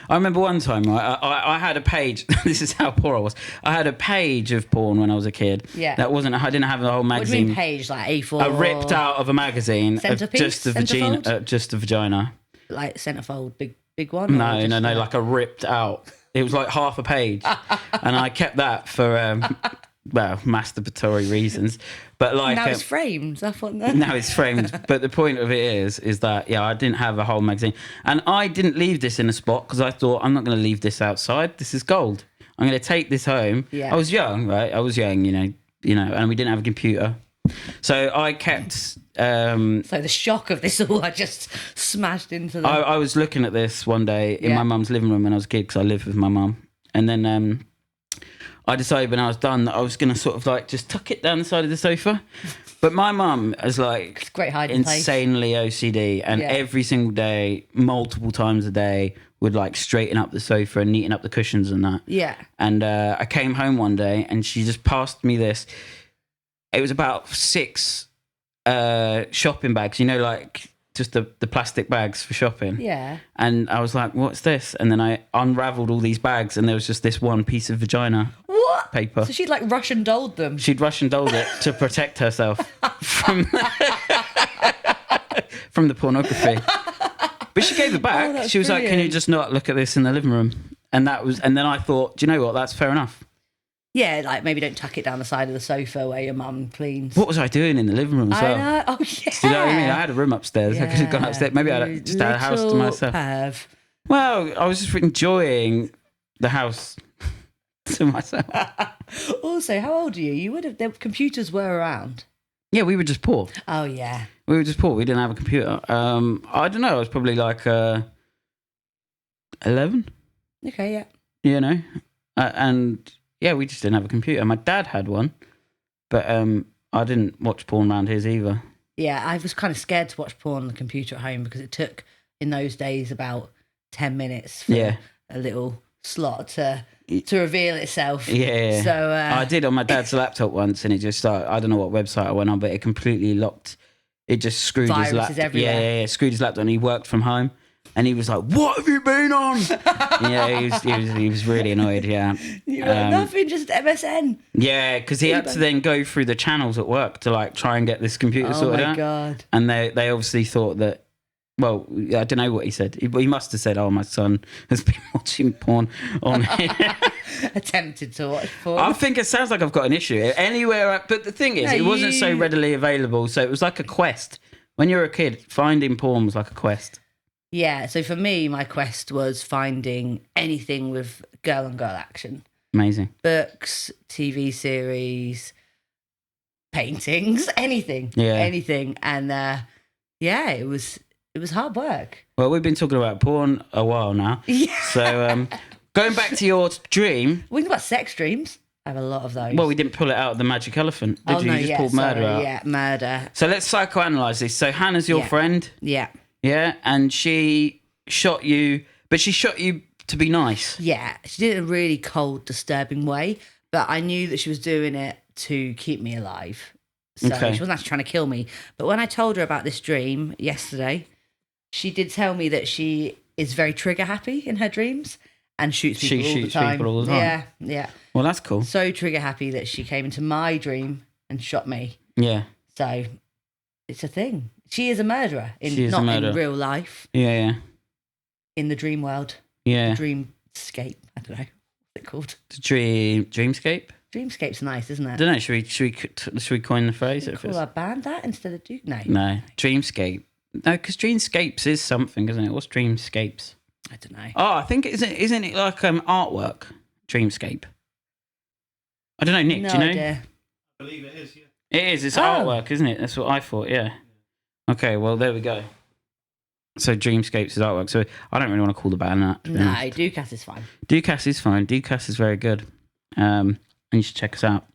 I remember one time, right? I had a page. This is how poor I was. I had a page of porn when I was a kid. Yeah. That wasn't. I didn't have the whole What do you magazine. mean page? Like A4? I ripped out of a magazine of Centerpiece? just the vagina. Centerfold? Just the vagina. Like centerfold, big one? No, or just like a ripped out. It was like half a page, and I kept that for masturbatory reasons. But like Now it's framed. That's what... now it's framed. But the point of it is that I didn't have a whole magazine, and I didn't leave this in a spot because I thought, I'm not going to leave this outside. This is gold. I'm going to take this home. Yeah. I was young, right? I was young, and we didn't have a computer, so I kept. So the shock of this all, I just smashed into the... I was looking at this one day in Yeah. my mum's living room when I was a kid, because I lived with my mum, and then I decided when I was done that I was going to sort of like just tuck it down the side of the sofa. But my mum is like great hiding place. insanely OCD, and Yeah. every single day, multiple times a day, would like straighten up the sofa and neaten up the cushions and that. Yeah. And I came home one day and she just passed me this. It was about 6 shopping bags, like just the plastic bags for shopping. Yeah. And I was like, what's this? And then I unraveled all these bags, and there was just this one piece of vagina What? paper. So she'd like Russian dolled them. She'd Russian dolled it to protect herself from from the pornography. But she gave it back. Oh, that's She was like, "Can you brilliant. just not look at this in the living room?" And then I thought, do you know what? That's fair enough. Yeah, like maybe don't tuck it down the side of the sofa where your mum cleans. What was I doing in the living room as I well? know. Oh, yeah. Do you know what I mean? I had a room upstairs. I could have gone upstairs. Maybe I just had a house to Little myself. perv. Well, I was just enjoying the house to myself. Also, how old are you? The computers were around. Yeah, we were just poor. Oh, yeah. We were just poor. We didn't have a computer. I don't know. I was probably like 11, Okay, yeah. and yeah, we just didn't have a computer. My dad had one, but I didn't watch porn around his either. Yeah, I was kind of scared to watch porn on the computer at home because it took, in those days, about 10 minutes for Yeah. a little slot to reveal itself. Yeah. So I did on my dad's laptop once, and it just I don't know what website I went on, but it completely locked. It just screwed his Viruses laptop. everywhere. Yeah, screwed his laptop, and he worked from home. And he was like, "What have you been on?" Yeah, he was really annoyed. Yeah, You were like, nothing, just MSN. yeah, because he had to then go through the channels at work to like try and get this computer sorted out. Oh my God. And they obviously thought that. Well, I don't know what he said. He must have said, "Oh, my son has been watching porn on here." Attempted to watch porn. I think it sounds like I've got an issue anywhere. But the thing is, No, it wasn't so you- readily available, so it was like a quest. When you're a kid, finding porn was like a quest. Yeah, so for me, my quest was finding anything with girl on girl action. Amazing. Books, TV series, paintings, anything. Yeah. Anything. And yeah, it was hard work. Well, we've been talking about porn a while now. Yeah. So going back to your dream. We talk about sex dreams. I have a lot of those. Well, we didn't pull it out of the magic elephant, did you? No, You just pulled murder out. Yeah, murder. So let's psychoanalyze this. So Hannah's your Yeah. friend. Yeah. Yeah, and she shot you, but she shot you to be nice. Yeah. She did it in a really cold, disturbing way, but I knew that she was doing it to keep me alive. So Okay. she wasn't actually trying to kill me. But when I told her about this dream yesterday, she did tell me that she is very trigger happy in her dreams and shoots people all the time. People all the time. Yeah, yeah. Well, that's cool. So trigger happy that she came into my dream and shot me. Yeah. So it's a thing. She is a murderer She is a not murderer. in real life, Yeah, in the dream world. yeah. Dreamscape. I don't know what's it called. The dreamscape. Dreamscape's nice, isn't it? I don't know. Should we coin the phrase? If Call it's... our band that instead of Duke? No. No, dreamscape. No, because dreamscapes is something, isn't it? What's dreamscapes? I don't know. Oh, I think isn't it like artwork? Dreamscape. I don't know, Nick. No do you know? idea. I believe it is, yeah. It is. It's Oh. artwork, isn't it? That's what I thought. Yeah. Okay. Well, there we go. So dreamscapes is artwork. So I don't really want to call the band that. to be No, honest. Ducass is fine. Ducass is fine. Ducass is very good. And you should check us out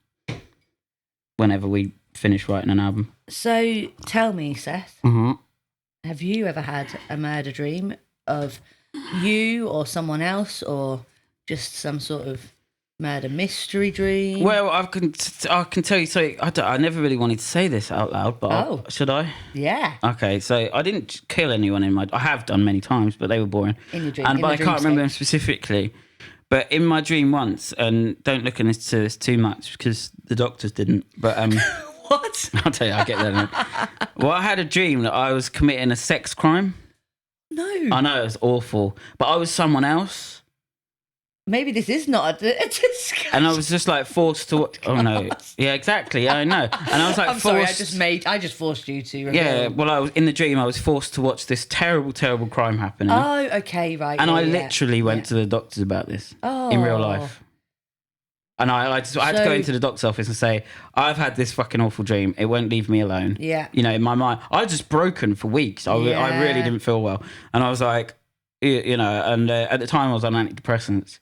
whenever we finish writing an album. So tell me, Seth, Mm-hmm. have you ever had a murder dream of you or someone else, or just some sort of murder mystery dream? Well, I can tell you. So I never really wanted to say this out loud, but should I? Yeah, Okay, so I didn't kill anyone I have done many times, but they were boring. in your dream. But I can't remember them specifically. But in my dream once, and don't look into this too much because the doctors didn't. But What? I'll tell you, I'll get there. In a minute. Well, I had a dream that I was committing a sex crime. No. I know it was awful, but I was someone else, Maybe this is not a discussion. and I was just like forced to. Oh no! Yeah, exactly. Yeah, I know. And I was like I'm forced. sorry, I just forced you to. Reveal. Yeah, well, I was in the dream. I was forced to watch this terrible, terrible crime happening. Oh, okay, right. And yeah, I yeah. literally went to the doctors about this Oh. in real life. And I had to go So- into the doctor's office and say, I've had this fucking awful dream. It won't leave me alone. Yeah. You know, in my mind, I was just broken for weeks. I Yeah. really didn't feel well. And I was like, you know, and at the time I was on antidepressants.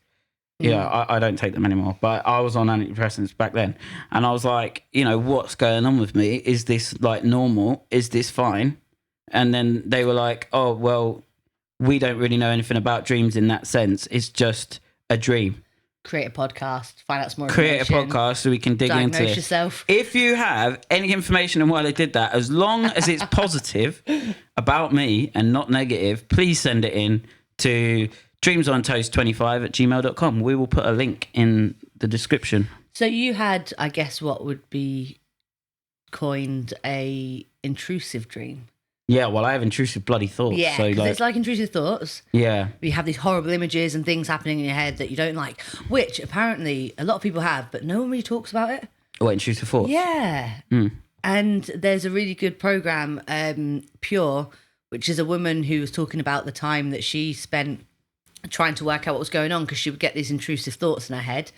Yeah, I don't take them anymore. But I was on antidepressants back then. And I was like, you know, what's going on with me? Is this like normal? Is this fine? And then they were like, oh, well, we don't really know anything about dreams in that sense. It's just a dream. Create a podcast. Find out some more Create a information. podcast so we can dig Diagnose into it. yourself. If you have any information on why they did that, as long as it's positive about me and not negative, please send it in to dreamsontoast25@gmail.com. We will put a link in the description. So you had, I guess, what would be coined a intrusive dream. Yeah, well, I have intrusive bloody thoughts. Yeah, so because it's like intrusive thoughts. yeah. You have these horrible images and things happening in your head that you don't like, which apparently a lot of people have, but no one really talks about it. What, intrusive thoughts? Yeah. And there's a really good program, Pure, which is a woman who was talking about the time that she spent trying to work out what was going on because she would get these intrusive thoughts in her head,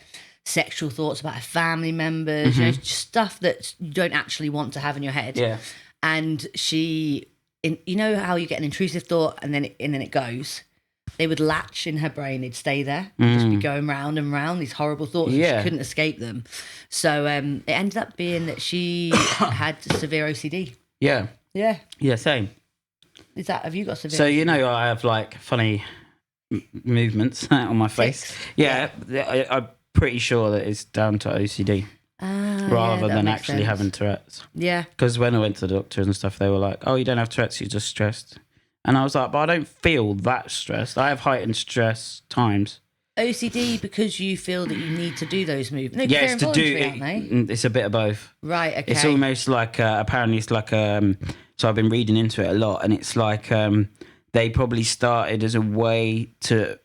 sexual thoughts about her family members, you know, just stuff that you don't actually want to have in your head. Yeah. And you know how you get an intrusive thought and then it goes. They would latch in her brain. They'd stay there, just be going round and round these horrible thoughts. And Yeah. she couldn't escape them. So it ended up being that she had severe OCD. Yeah. Yeah. Yeah, same. Have you got severe? So, you know, I have like funny movements on my face. Tics. Yeah. I'm pretty sure that it's down to OCD rather than actually having Tourette's. Yeah. Because when I went to the doctor and stuff, they were like, oh, you don't have Tourette's, you're just stressed. And I was like, but I don't feel that stressed. I have heightened stress times. OCD because you feel that you need to do those movements. No, Yeah, they're it's to do. involuntary, aren't It's a bit of both. they? Right. Okay. It's almost like apparently it's like so I've been reading into it a lot, and it's like they probably started as a way to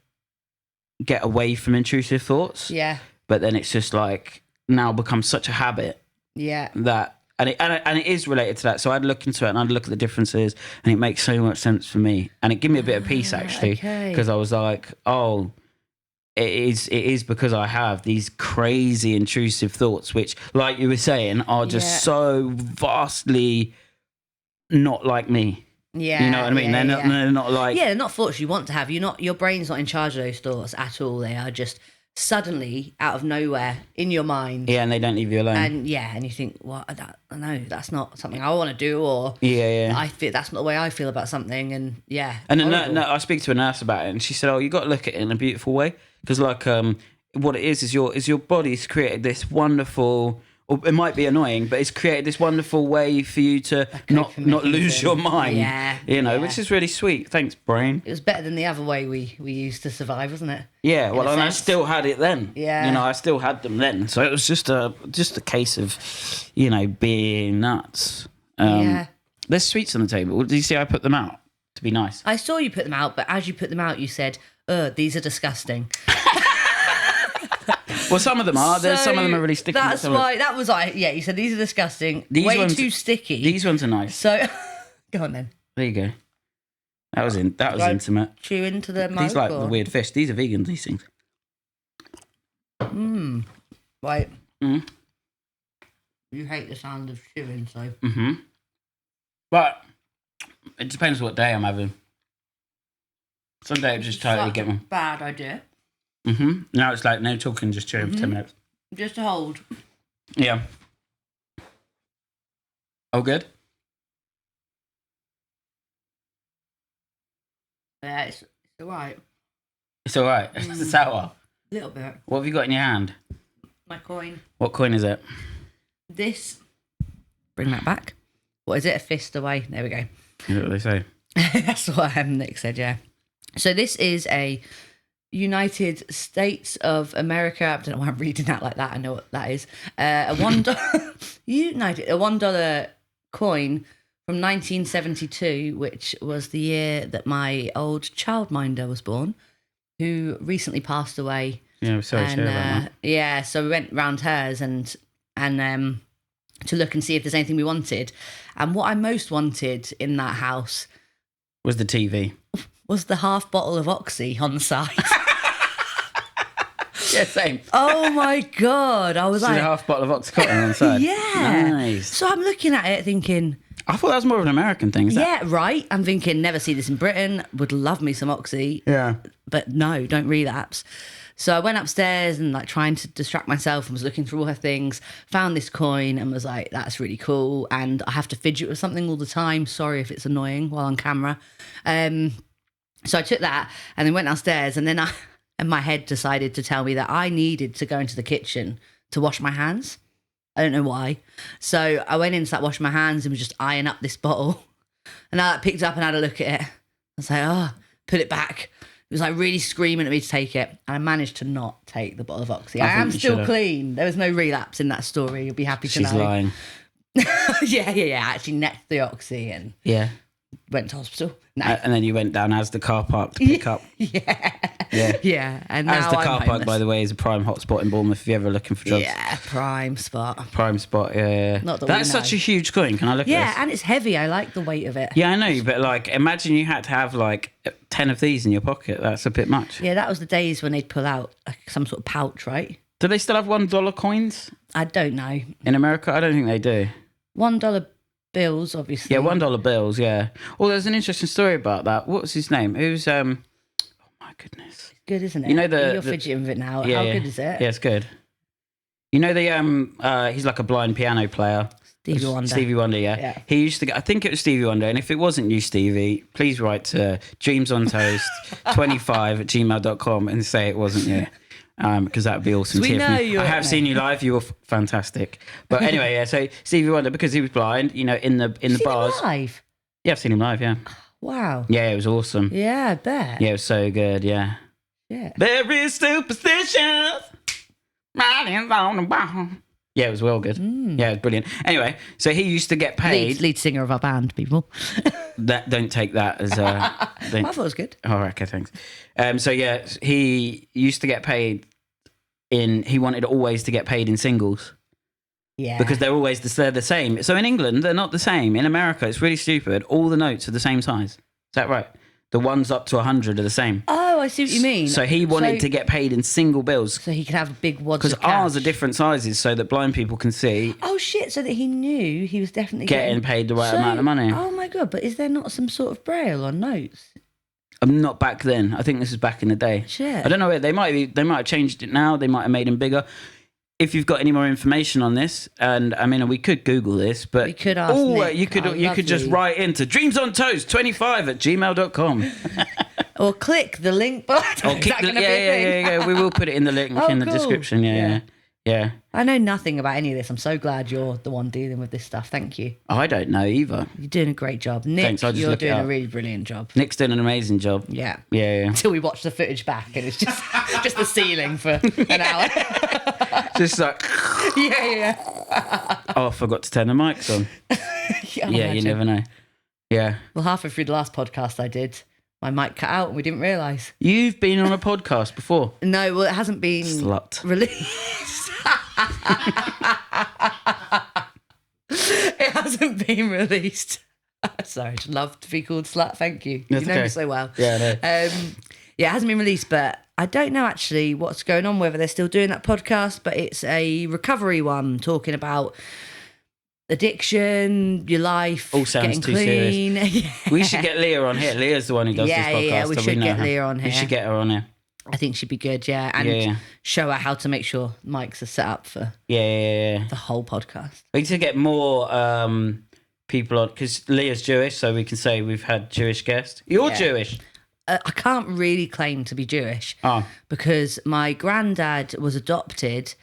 get away from intrusive thoughts. Yeah. But then it's just like now become such a habit. Yeah. That and it is related to that. So I'd look into it and I'd look at the differences, and it makes so much sense for me, and it gave me a bit of peace actually, because I was like, oh. It is because I have these crazy intrusive thoughts, which, like you were saying, are just so vastly not like me. Yeah, you know what I mean. They're not like they're not thoughts you want to have. Your brain's not in charge of those thoughts at all. They are just suddenly out of nowhere in your mind. Yeah, and they don't leave you alone. And and you think, well, no, that's not something I want to do, or I feel that's not the way I feel about something, and And I speak to a nurse about it, and she said, "Oh, you got to look at it in a beautiful way, because like what it is your body's created this wonderful." Or it might be annoying, but it's created this wonderful way for you to not lose your mind. Which is really sweet. Thanks, brain. It was better than the other way we used to survive, wasn't it? Yeah, well, and I still had it then. Yeah. I still had them then. So it was just a case of, being nuts. There's sweets on the table. Did you see I put them out to be nice? I saw you put them out, but as you put them out, you said, these are disgusting. Well, some of them are. Some of them are really sticky. That's why. That was you said these are disgusting. Way too sticky. These ones are nice. So, go on then. There you go. That was intimate. Chew into the mug. These like the weird fish. These are vegan. These things. Right. Mm. You hate the sound of chewing, so. Mm-hmm. But it depends what day I'm having. Some day it just totally get me. Bad idea. Mm-hmm. Now it's like no talking, just chewing for 10 minutes. Just to hold. Yeah. Oh, good? Yeah, it's all right. It's all right. It's sour. A little bit. What have you got in your hand? My coin. What coin is it? This. Bring that back. What is it? A fist away. There we go. You know what they say. That's what Nick said, yeah. So this is a United States of America. I don't know why I'm reading that like that. I know what that is. A $1 coin from 1972, which was the year that my old childminder was born, who recently passed away. Yeah, I'm sorry to hear about that. Yeah, so we went round hers and to look and see if there's anything we wanted. And what I most wanted in that house was the TV. Was the half bottle of Oxy on the side. Yeah, same. Oh my God. I was so like... a half bottle of Oxycontin on the side. Yeah. Nice. So I'm looking at it thinking... I thought that was more of an American thing. Yeah, right. I'm thinking, never see this in Britain. Would love me some Oxy. Yeah. But no, don't relapse. So I went upstairs and like trying to distract myself and was looking through all her things, found this coin and was like, that's really cool. And I have to fidget with something all the time. Sorry if it's annoying while on camera. So I took that and then went downstairs and then my head decided to tell me that I needed to go into the kitchen to wash my hands. I don't know why. So I went in, started washing my hands and was just eyeing up this bottle. And I picked it up and had a look at it. I was like, put it back. It was like really screaming at me to take it. And I managed to not take the bottle of Oxy. I am still clean. There was no relapse in that story. You'll be happy to know. She's lying. Yeah. I actually necked the Oxy and went to hospital. No. And then you went down as the car park to pick up. Yeah. And now as the I'm car park, homeless. by the way, is a prime hotspot in Bournemouth if you're ever looking for drugs. Yeah, prime spot. Prime spot, yeah. Not that That's we know. such a huge coin. Can I look at this? Yeah, and it's heavy. I like the weight of it. Yeah, I know, but like, imagine you had to have like 10 of these in your pocket. That's a bit much. Yeah, that was the days when they'd pull out some sort of pouch, right? Do they still have $1 coins I don't know. in America? I don't think they do. $1 bills, obviously. Yeah, $1 bills, yeah. Well, there's an interesting story about that. What was his name? Who's, oh my goodness. Good, isn't it? You know You're fidgeting with it now. Yeah, How yeah. good is it? Yeah, it's good. You know he's like a blind piano player. Stevie Wonder. Yeah. He used to get, I think it was Stevie Wonder, and if it wasn't you, Stevie, please write to dreamsontoast25@gmail.com and say it wasn't you. Because that would be awesome. We to hear from know you. you're I have seen you live. You were fantastic. But anyway, yeah. So Stevie Wonder, because he was blind, in the Seen bars. him live? Yeah, I've seen him live. Yeah. Wow. Yeah, it was awesome. Yeah, I bet. Yeah, it was so good. Yeah. Yeah. Very superstitious. Riding on the wall. Yeah, it was well good. Yeah, it was brilliant. Anyway, so he used to get paid. Lead singer of our band, people. Don't take that as I thought it was good. Oh, okay, thanks. So yeah, he used to get paid he wanted always to get paid in singles. Yeah. Because they're the same. So in England, they're not the same. In America, it's really stupid. All the notes are the same size. Is that right? The ones up to 100 are the same. Oh, I see what you mean. So he wanted to get paid in single bills. So he could have big wads Because of cash. ours are different sizes so that blind people can see Oh, shit. So that he knew he was definitely getting paid the right amount of money. Oh, my God. But is there not some sort of braille on notes? Not back then. I think this is back in the day. Shit. I don't know. They might have changed it now. They might have made them bigger. If you've got any more information on this, and I mean, we could Google this, but We could ask Nick, you could just write into dreamsontoast25@gmail.com. Or click the link button. Or Is click that gonna be a thing? yeah. We will put it in the link in the cool. description. Yeah. I know nothing about any of this. I'm so glad you're the one dealing with this stuff. Thank you. I don't know either. You're doing a great job. Nick, Thanks, I'll just you're look it doing a up. really brilliant job. Nick's doing an amazing job. Yeah. Yeah. Until we watch the footage back and it's just just the ceiling for an hour. Just like, yeah. oh, I forgot to turn the mics on. Yeah, You never know. Yeah. Well, halfway through the last podcast I did, my mic cut out and we didn't realise. You've been on a podcast before. No, well, it hasn't been Slut. released. It hasn't been released. Sorry, I'd love to be called slut. Thank you. That's You know okay. me so well. Yeah, I know. Yeah, it hasn't been released, but I don't know actually what's going on, whether they're still doing that podcast, but it's a recovery one talking about addiction, your life, All sounds getting too clean. serious. Yeah. We should get Leah on here. Leah's the one who does this podcast. Yeah, we so should know get her. Leah on We here. should get her on here. I think she'd be good, yeah. And Yeah. show her how to make sure mics are set up for Yeah. the whole podcast. We need to get more people on, because Leah's Jewish, so we can say we've had Jewish guests. You're Yeah. Jewish. I can't really claim to be Jewish Oh. because my granddad was adopted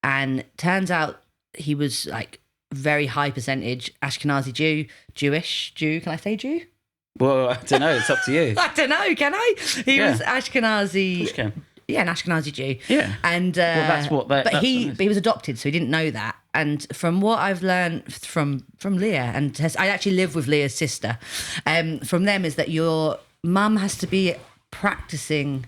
and turns out he was like very high percentage Ashkenazi Jewish Jew. Can I say Jew? Well, I don't know. It's up to you. I don't know. Can I? He Yeah. was Ashkenazi. Of course you can. Yeah, an Ashkenazi Jew. Yeah. And that's what But that's he what it is. he was adopted, so he didn't know that. And from what I've learned from Leah, and I actually live with Leah's sister, from them is that your mum has to be practicing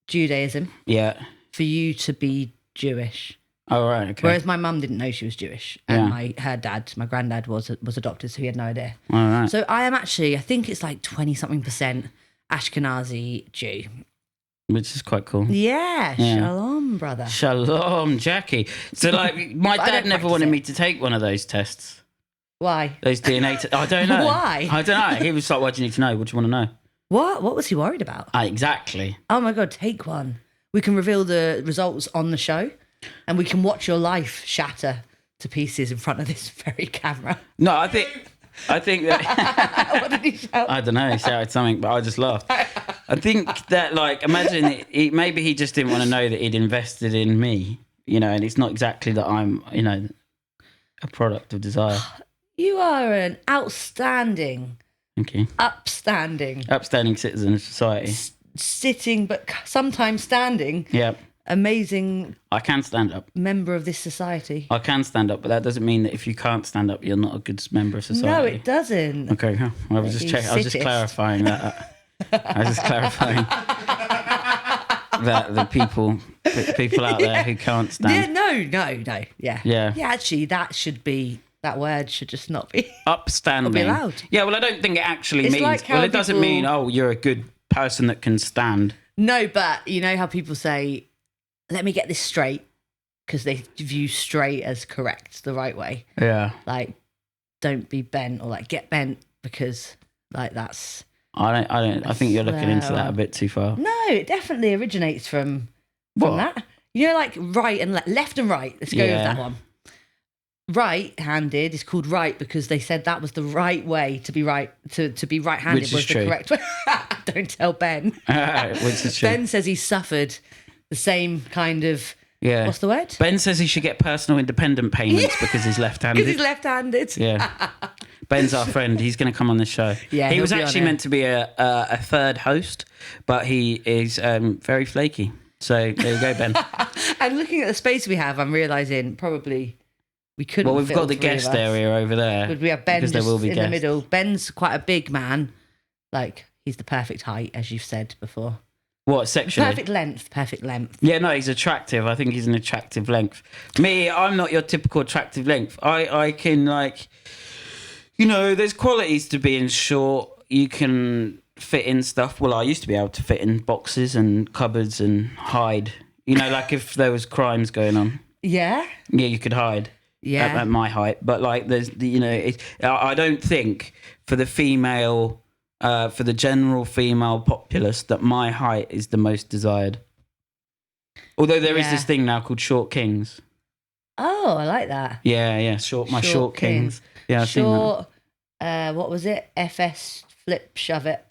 Judaism Yeah. for you to be Jewish. Oh, right. Okay. Whereas my mum didn't know she was Jewish, and Yeah. my granddad was adopted, so he had no idea. All right. So I am actually, I think it's like 20-something% Ashkenazi Jew. Which is quite cool. Yeah, Yeah. shalom, brother. Shalom, Jackie. So, like, my But I dad don't never practice wanted it. me to take one of those tests. Why? Those DNA tests. I don't know. Why? I don't know. He was like, what do you need to know? What do you want to know? What? What was he worried about? Exactly. Oh my God, take one. We can reveal the results on the show and we can watch your life shatter to pieces in front of this very camera. No, I think that... What did he shout? I don't know, he shouted something, but I just laughed. I think that, like, imagine maybe he just didn't want to know that he'd invested in me, you know, and it's not exactly that I'm, you know, a product of desire. You are an outstanding, Okay. upstanding, Upstanding citizen of society. sitting but sometimes standing, Yeah. amazing I can stand up. member of this society. I can stand up, but that doesn't mean that if you can't stand up, you're not a good member of society. No, it doesn't. Okay, huh. I was just You checking. I was just sittest. clarifying that. I was just clarifying that the people out there who can't Yeah, stand no. Yeah. Yeah. Yeah, actually, that word should just not be. upstanding. Not be allowed. Yeah, well, I don't think it actually It's means. like how Well, it doesn't people- mean you're a good person that can stand. No, but you know how people say, let me get this straight, because they view straight as correct, the right way. Yeah, Like, don't be bent or like get bent because like that's. I don't. I think you're looking into that a Well, bit too far. No, it definitely originates from What? that. You know, like right and left and right. Let's go with Yeah. that one. Right-handed is called right because they said that was the right way to be right to be right-handed Which was is the true. correct way. Don't tell Ben. Which is true. Ben says he suffered the same kind of Yeah. what's the word? Ben says he should get personal independent payments because he's Because left-handed. he's left-handed. Yeah. Ben's our friend. He's going to come on the show. Yeah, he he'll was be on actually it. meant to be a third host, but he is very flaky. So there you go, Ben. And looking at the space we have, I'm realising probably we couldn't. Well, we've fit got all the three of guest us. area over there. Would we have Ben because there just will be in the guests. middle? Ben's quite a big man. Like, he's the perfect height, as you've said before. What, sexually? Perfect length. Yeah, no, he's attractive. I think he's an attractive length. Me, I'm not your typical attractive length. I can, like, you know, there's qualities to being short. You can fit in stuff. Well, I used to be able to fit in boxes and cupboards and hide. You know, like if there was crimes going on. Yeah? Yeah, you could hide. Yeah. At my height. But, like, there's, you know, I don't think for the female... for the general female populace, that my height is the most desired. Although there is this thing now called short kings. Oh, I like that. Yeah, short kings. Yeah, I've seen Short, what was it? FS flip shove it.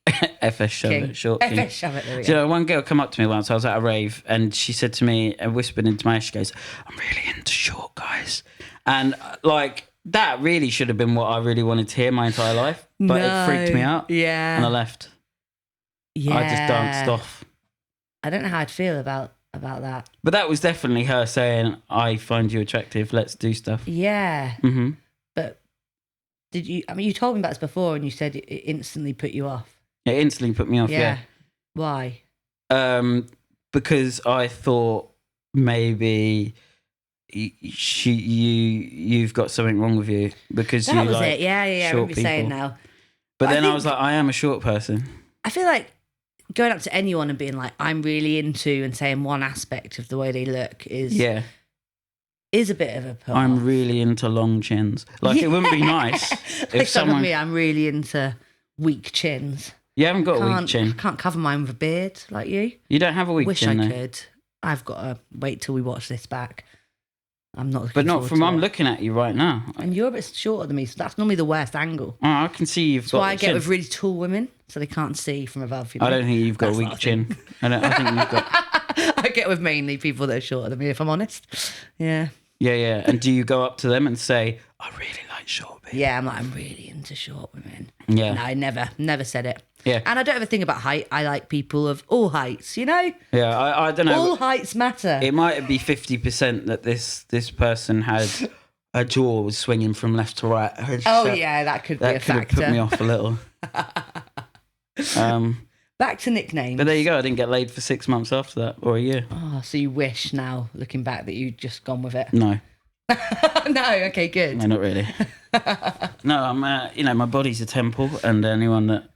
that. FS shove King. it, short king. FS shove it, there we Do you go. know, one girl come up to me once, I was at a rave, and she said to me, and whispered into my ear, she goes, I'm really into short guys. And, like... that really should have been what I really wanted to hear my entire life, but it freaked me out. Yeah. And I left. Yeah. I just danced off. I don't know how I'd feel about that. But that was definitely her saying, I find you attractive, let's do stuff. Yeah. Mm-hmm. But did you, I mean, you told me about this before and you said it instantly put you off. It instantly put me off, yeah. Why? Because I thought maybe you've got something wrong with you because That you was like it. Yeah. I short remember you saying people. now. But then I think- was like, I am a short person. I feel like going up to anyone and being like, I'm really into, and saying one aspect of the way they look is a bit of a put I'm off. really into long chins. Like, it wouldn't be nice Like if some of someone... me, I'm really into weak chins. You haven't got a weak I chin. can't cover mine with a beard like you. You don't have a weak Wish chin, I though. could. I've got to wait till we watch this back. I'm not looking But not forward from... to I'm it. looking at you right now. And you're a bit shorter than me, so that's normally the worst angle. Oh, I can see you've That's got why I a get chin. with really tall women, so they can't see from above. You know? I don't think you've got That's a not weak a thing. chin. I think you've got... I get with mainly people that are shorter than me, if I'm honest. Yeah. Yeah. And do you go up to them and say, I really like short people? Yeah, I'm really into short women. Yeah. No, I never said it. Yeah. And I don't ever think about height. I like people of all heights, you know? Yeah, I don't know. All heights matter. It might be 50% that this person had her jaw was swinging from left to right. Yeah, that could be a That could have factor. put me off a little. Back to nicknames. But there you go. I didn't get laid for 6 months after that, or a year. Oh, so you wish now, looking back, that you'd just gone with it? No, No, okay, good. no, not really. No, I'm. My body's a temple, and anyone that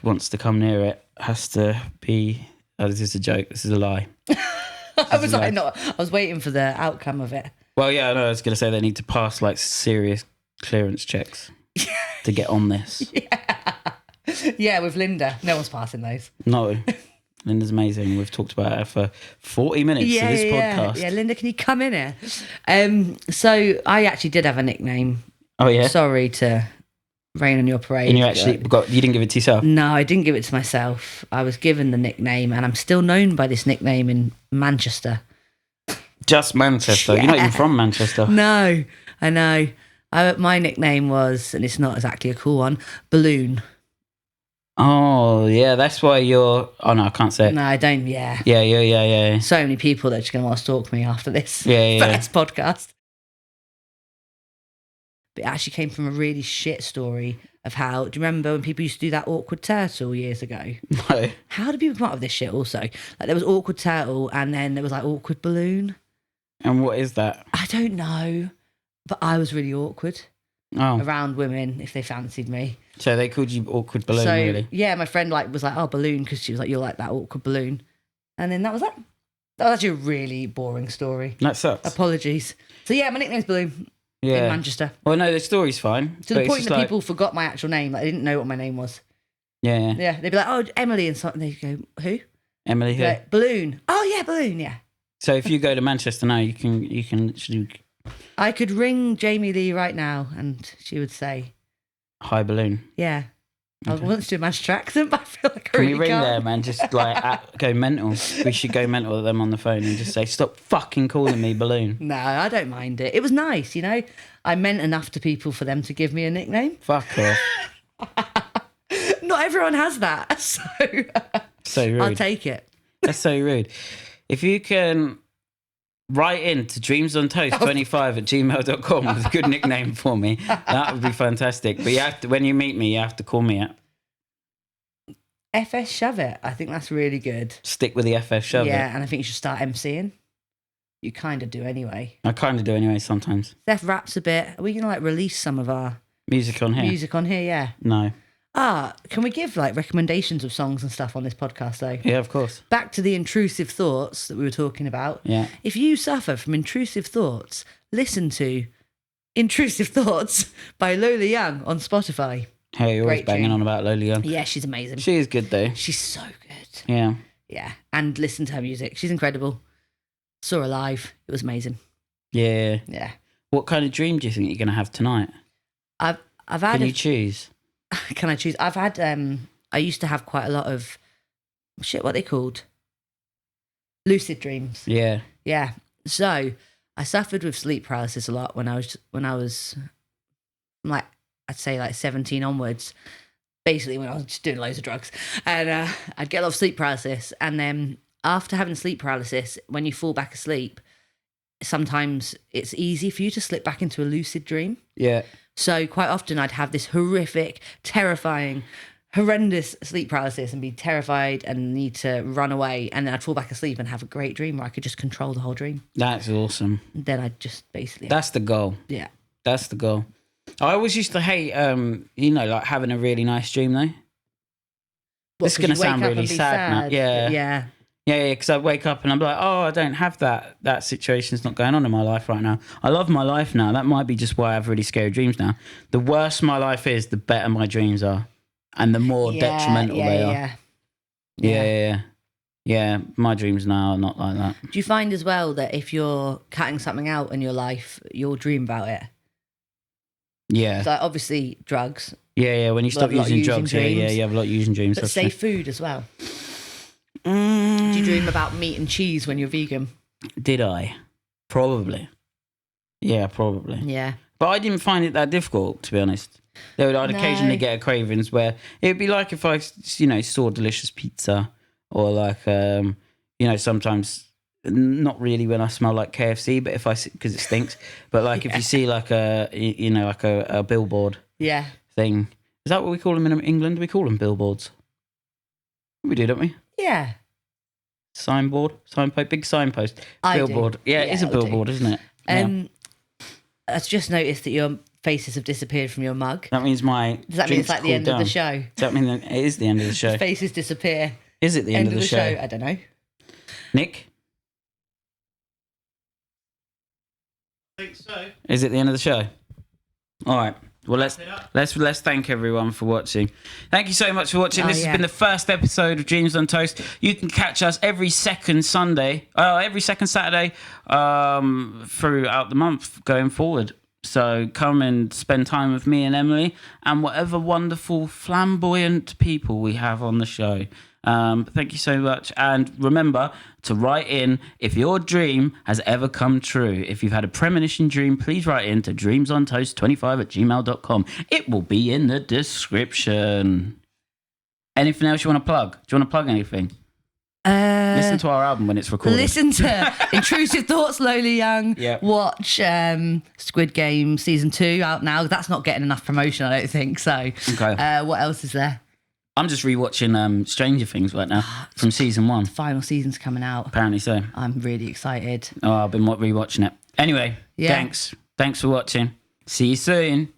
wants to come near it has to be. Oh, this is a joke. This is a lie. I was waiting for the outcome of it. Well, yeah, I was going to say they need to pass like serious clearance checks to get on this. Yeah, with Linda. No one's passing those. No. Linda's amazing. We've talked about her for 40 minutes of this podcast. Yeah, Linda, can you come in here? So I actually did have a nickname. Oh, yeah? Sorry to rain on your parade. And you didn't give it to yourself? No, I didn't give it to myself. I was given the nickname, and I'm still known by this nickname in Manchester. Just Manchester? Yeah. You're not even from Manchester? No, I know. My nickname was, and it's not exactly a cool one, Balloon. Oh, yeah, that's why you're... Oh, no, I can't say it. No, I don't, yeah. Yeah. So many people that are just going to want to stalk me after this Yeah. first podcast. But it actually came from a really shit story of how... Do you remember when people used to do that awkward turtle years ago? No. How do people come up with this shit also? Like, there was awkward turtle, and then there was like awkward balloon. And what is that? I don't know, but I was really awkward Oh, around women if they fancied me. so they called you Awkward Balloon, So really? yeah, my friend was like, "Oh, balloon," because she was like, "You're like that awkward balloon," and then that was that. That was actually a really boring story. That sucks. Apologies. So yeah, my nickname's Balloon in Yeah. Manchester. Well, no, the story's fine. To the point that people forgot my actual name. Like, they didn't know what my name was. Yeah. Yeah, they'd be like, "Oh, Emily," and something. They go, "Who?" Emily They'd be here. like, Balloon. Oh yeah, Balloon. Yeah. So if you go to Manchester now, you can literally... I could ring Jamie Lee right now, and she would say, Hi, Balloon. "Yeah, I want to do a Manchester accent, but I feel like I Can really we ring can't. them and just go mental? We should go mental with them on the phone and just say, "Stop fucking calling me Balloon." No, I don't mind it. It was nice, I meant enough to people for them to give me a nickname. Fuck off. Not everyone has that, so So rude. I'll take it. That's so rude. If you can write in to dreamsontoast25@gmail.com with a good nickname for me, that would be fantastic. But you have to, when you meet me, you have to call me at. FS Shove It. I think that's really good. Stick with the FS shove it. Yeah, and I think you should start MCing. You kind of do anyway. I kind of do anyway sometimes. Seth raps a bit. Are we going to release some of our Music on here? music on here? Yeah. No. Can we give recommendations of songs and stuff on this podcast though? Yeah, of course. Back to the intrusive thoughts that we were talking about. Yeah. If you suffer from intrusive thoughts, listen to Intrusive Thoughts by Lola Young on Spotify. Hey, you're always Great banging tune. on about Lola Young. Yeah, she's amazing. She is good though. She's so good. Yeah. Yeah. And listen to her music. She's incredible. Saw her live. It was amazing. Yeah. Yeah. What kind of dream do you think you're going to have tonight? I've had Can you choose? Can I choose? I've had I used to have quite a lot of what are they called? Lucid dreams. Yeah. Yeah. So I suffered with sleep paralysis a lot when I was like, I'd say like 17 onwards, basically when I was just doing loads of drugs, and I'd get a lot of sleep paralysis. And then after having sleep paralysis, when you fall back asleep, sometimes it's easy for you to slip back into a lucid dream. Yeah. So quite often I'd have this horrific, terrifying, horrendous sleep paralysis and be terrified and need to run away. And then I'd fall back asleep and have a great dream where I could just control the whole dream. That's awesome. And then I'd just basically... That's the goal. Yeah. That's the goal. I always used to hate, like having a really nice dream though. This is going to sound really sad now. Yeah. Yeah. Yeah, because I wake up and I'm like, oh, I don't have that. That situation's not going on in my life right now. I love my life now. That might be just why I have really scary dreams now. The worse my life is, the better my dreams are. And the more detrimental they are. Yeah, my dreams now are not like that. Do you find as well that if you're cutting something out in your life, you'll dream about it? Yeah. So obviously drugs. Yeah, when you stop using drugs, you have a lot of using dreams. But say food as well. Do you dream about meat and cheese when you're vegan? Did I? Probably. Yeah, probably. Yeah. But I didn't find it that difficult, to be honest. I'd occasionally get a cravings where it would be like if I, saw delicious pizza, or like, sometimes not really when I smell like KFC, but because it stinks. But like if you see like a billboard, thing. Is that what we call them in England? We call them billboards. We do, don't we? Yeah. Signpost, big signpost, billboard. Do. Yeah, it is a billboard, isn't it? I've just noticed that your faces have disappeared from your mug. That means Does that mean it's like the end of the show? Does that mean that it is the end of the show? Faces disappear. Is it the end of the show? I don't know. Nick? I think so. Is it the end of the show? All right. Well, let's thank everyone for watching. Thank you so much for watching. This has been the first episode of Dreams on Toast. You can catch us every second Saturday throughout the month going forward. So come and spend time with me and Emily and whatever wonderful, flamboyant people we have on the show. Thank you so much. And remember to write in if your dream has ever come true. If you've had a premonition dream, please write in to dreamsontoast25@gmail.com. It will be in the description. Anything else you want to plug? Do you want to plug anything? Listen to our album when it's recorded. Listen to Intrusive Thoughts, Lola Young. Yep. Watch Squid Game Season 2 out now. That's not getting enough promotion, I don't think. So Okay. What else is there? I'm just rewatching Stranger Things right now from season 1. Final season's coming out. Apparently so. I'm really excited. Oh, I've been rewatching it. Anyway, Yeah. Thanks for watching. See you soon.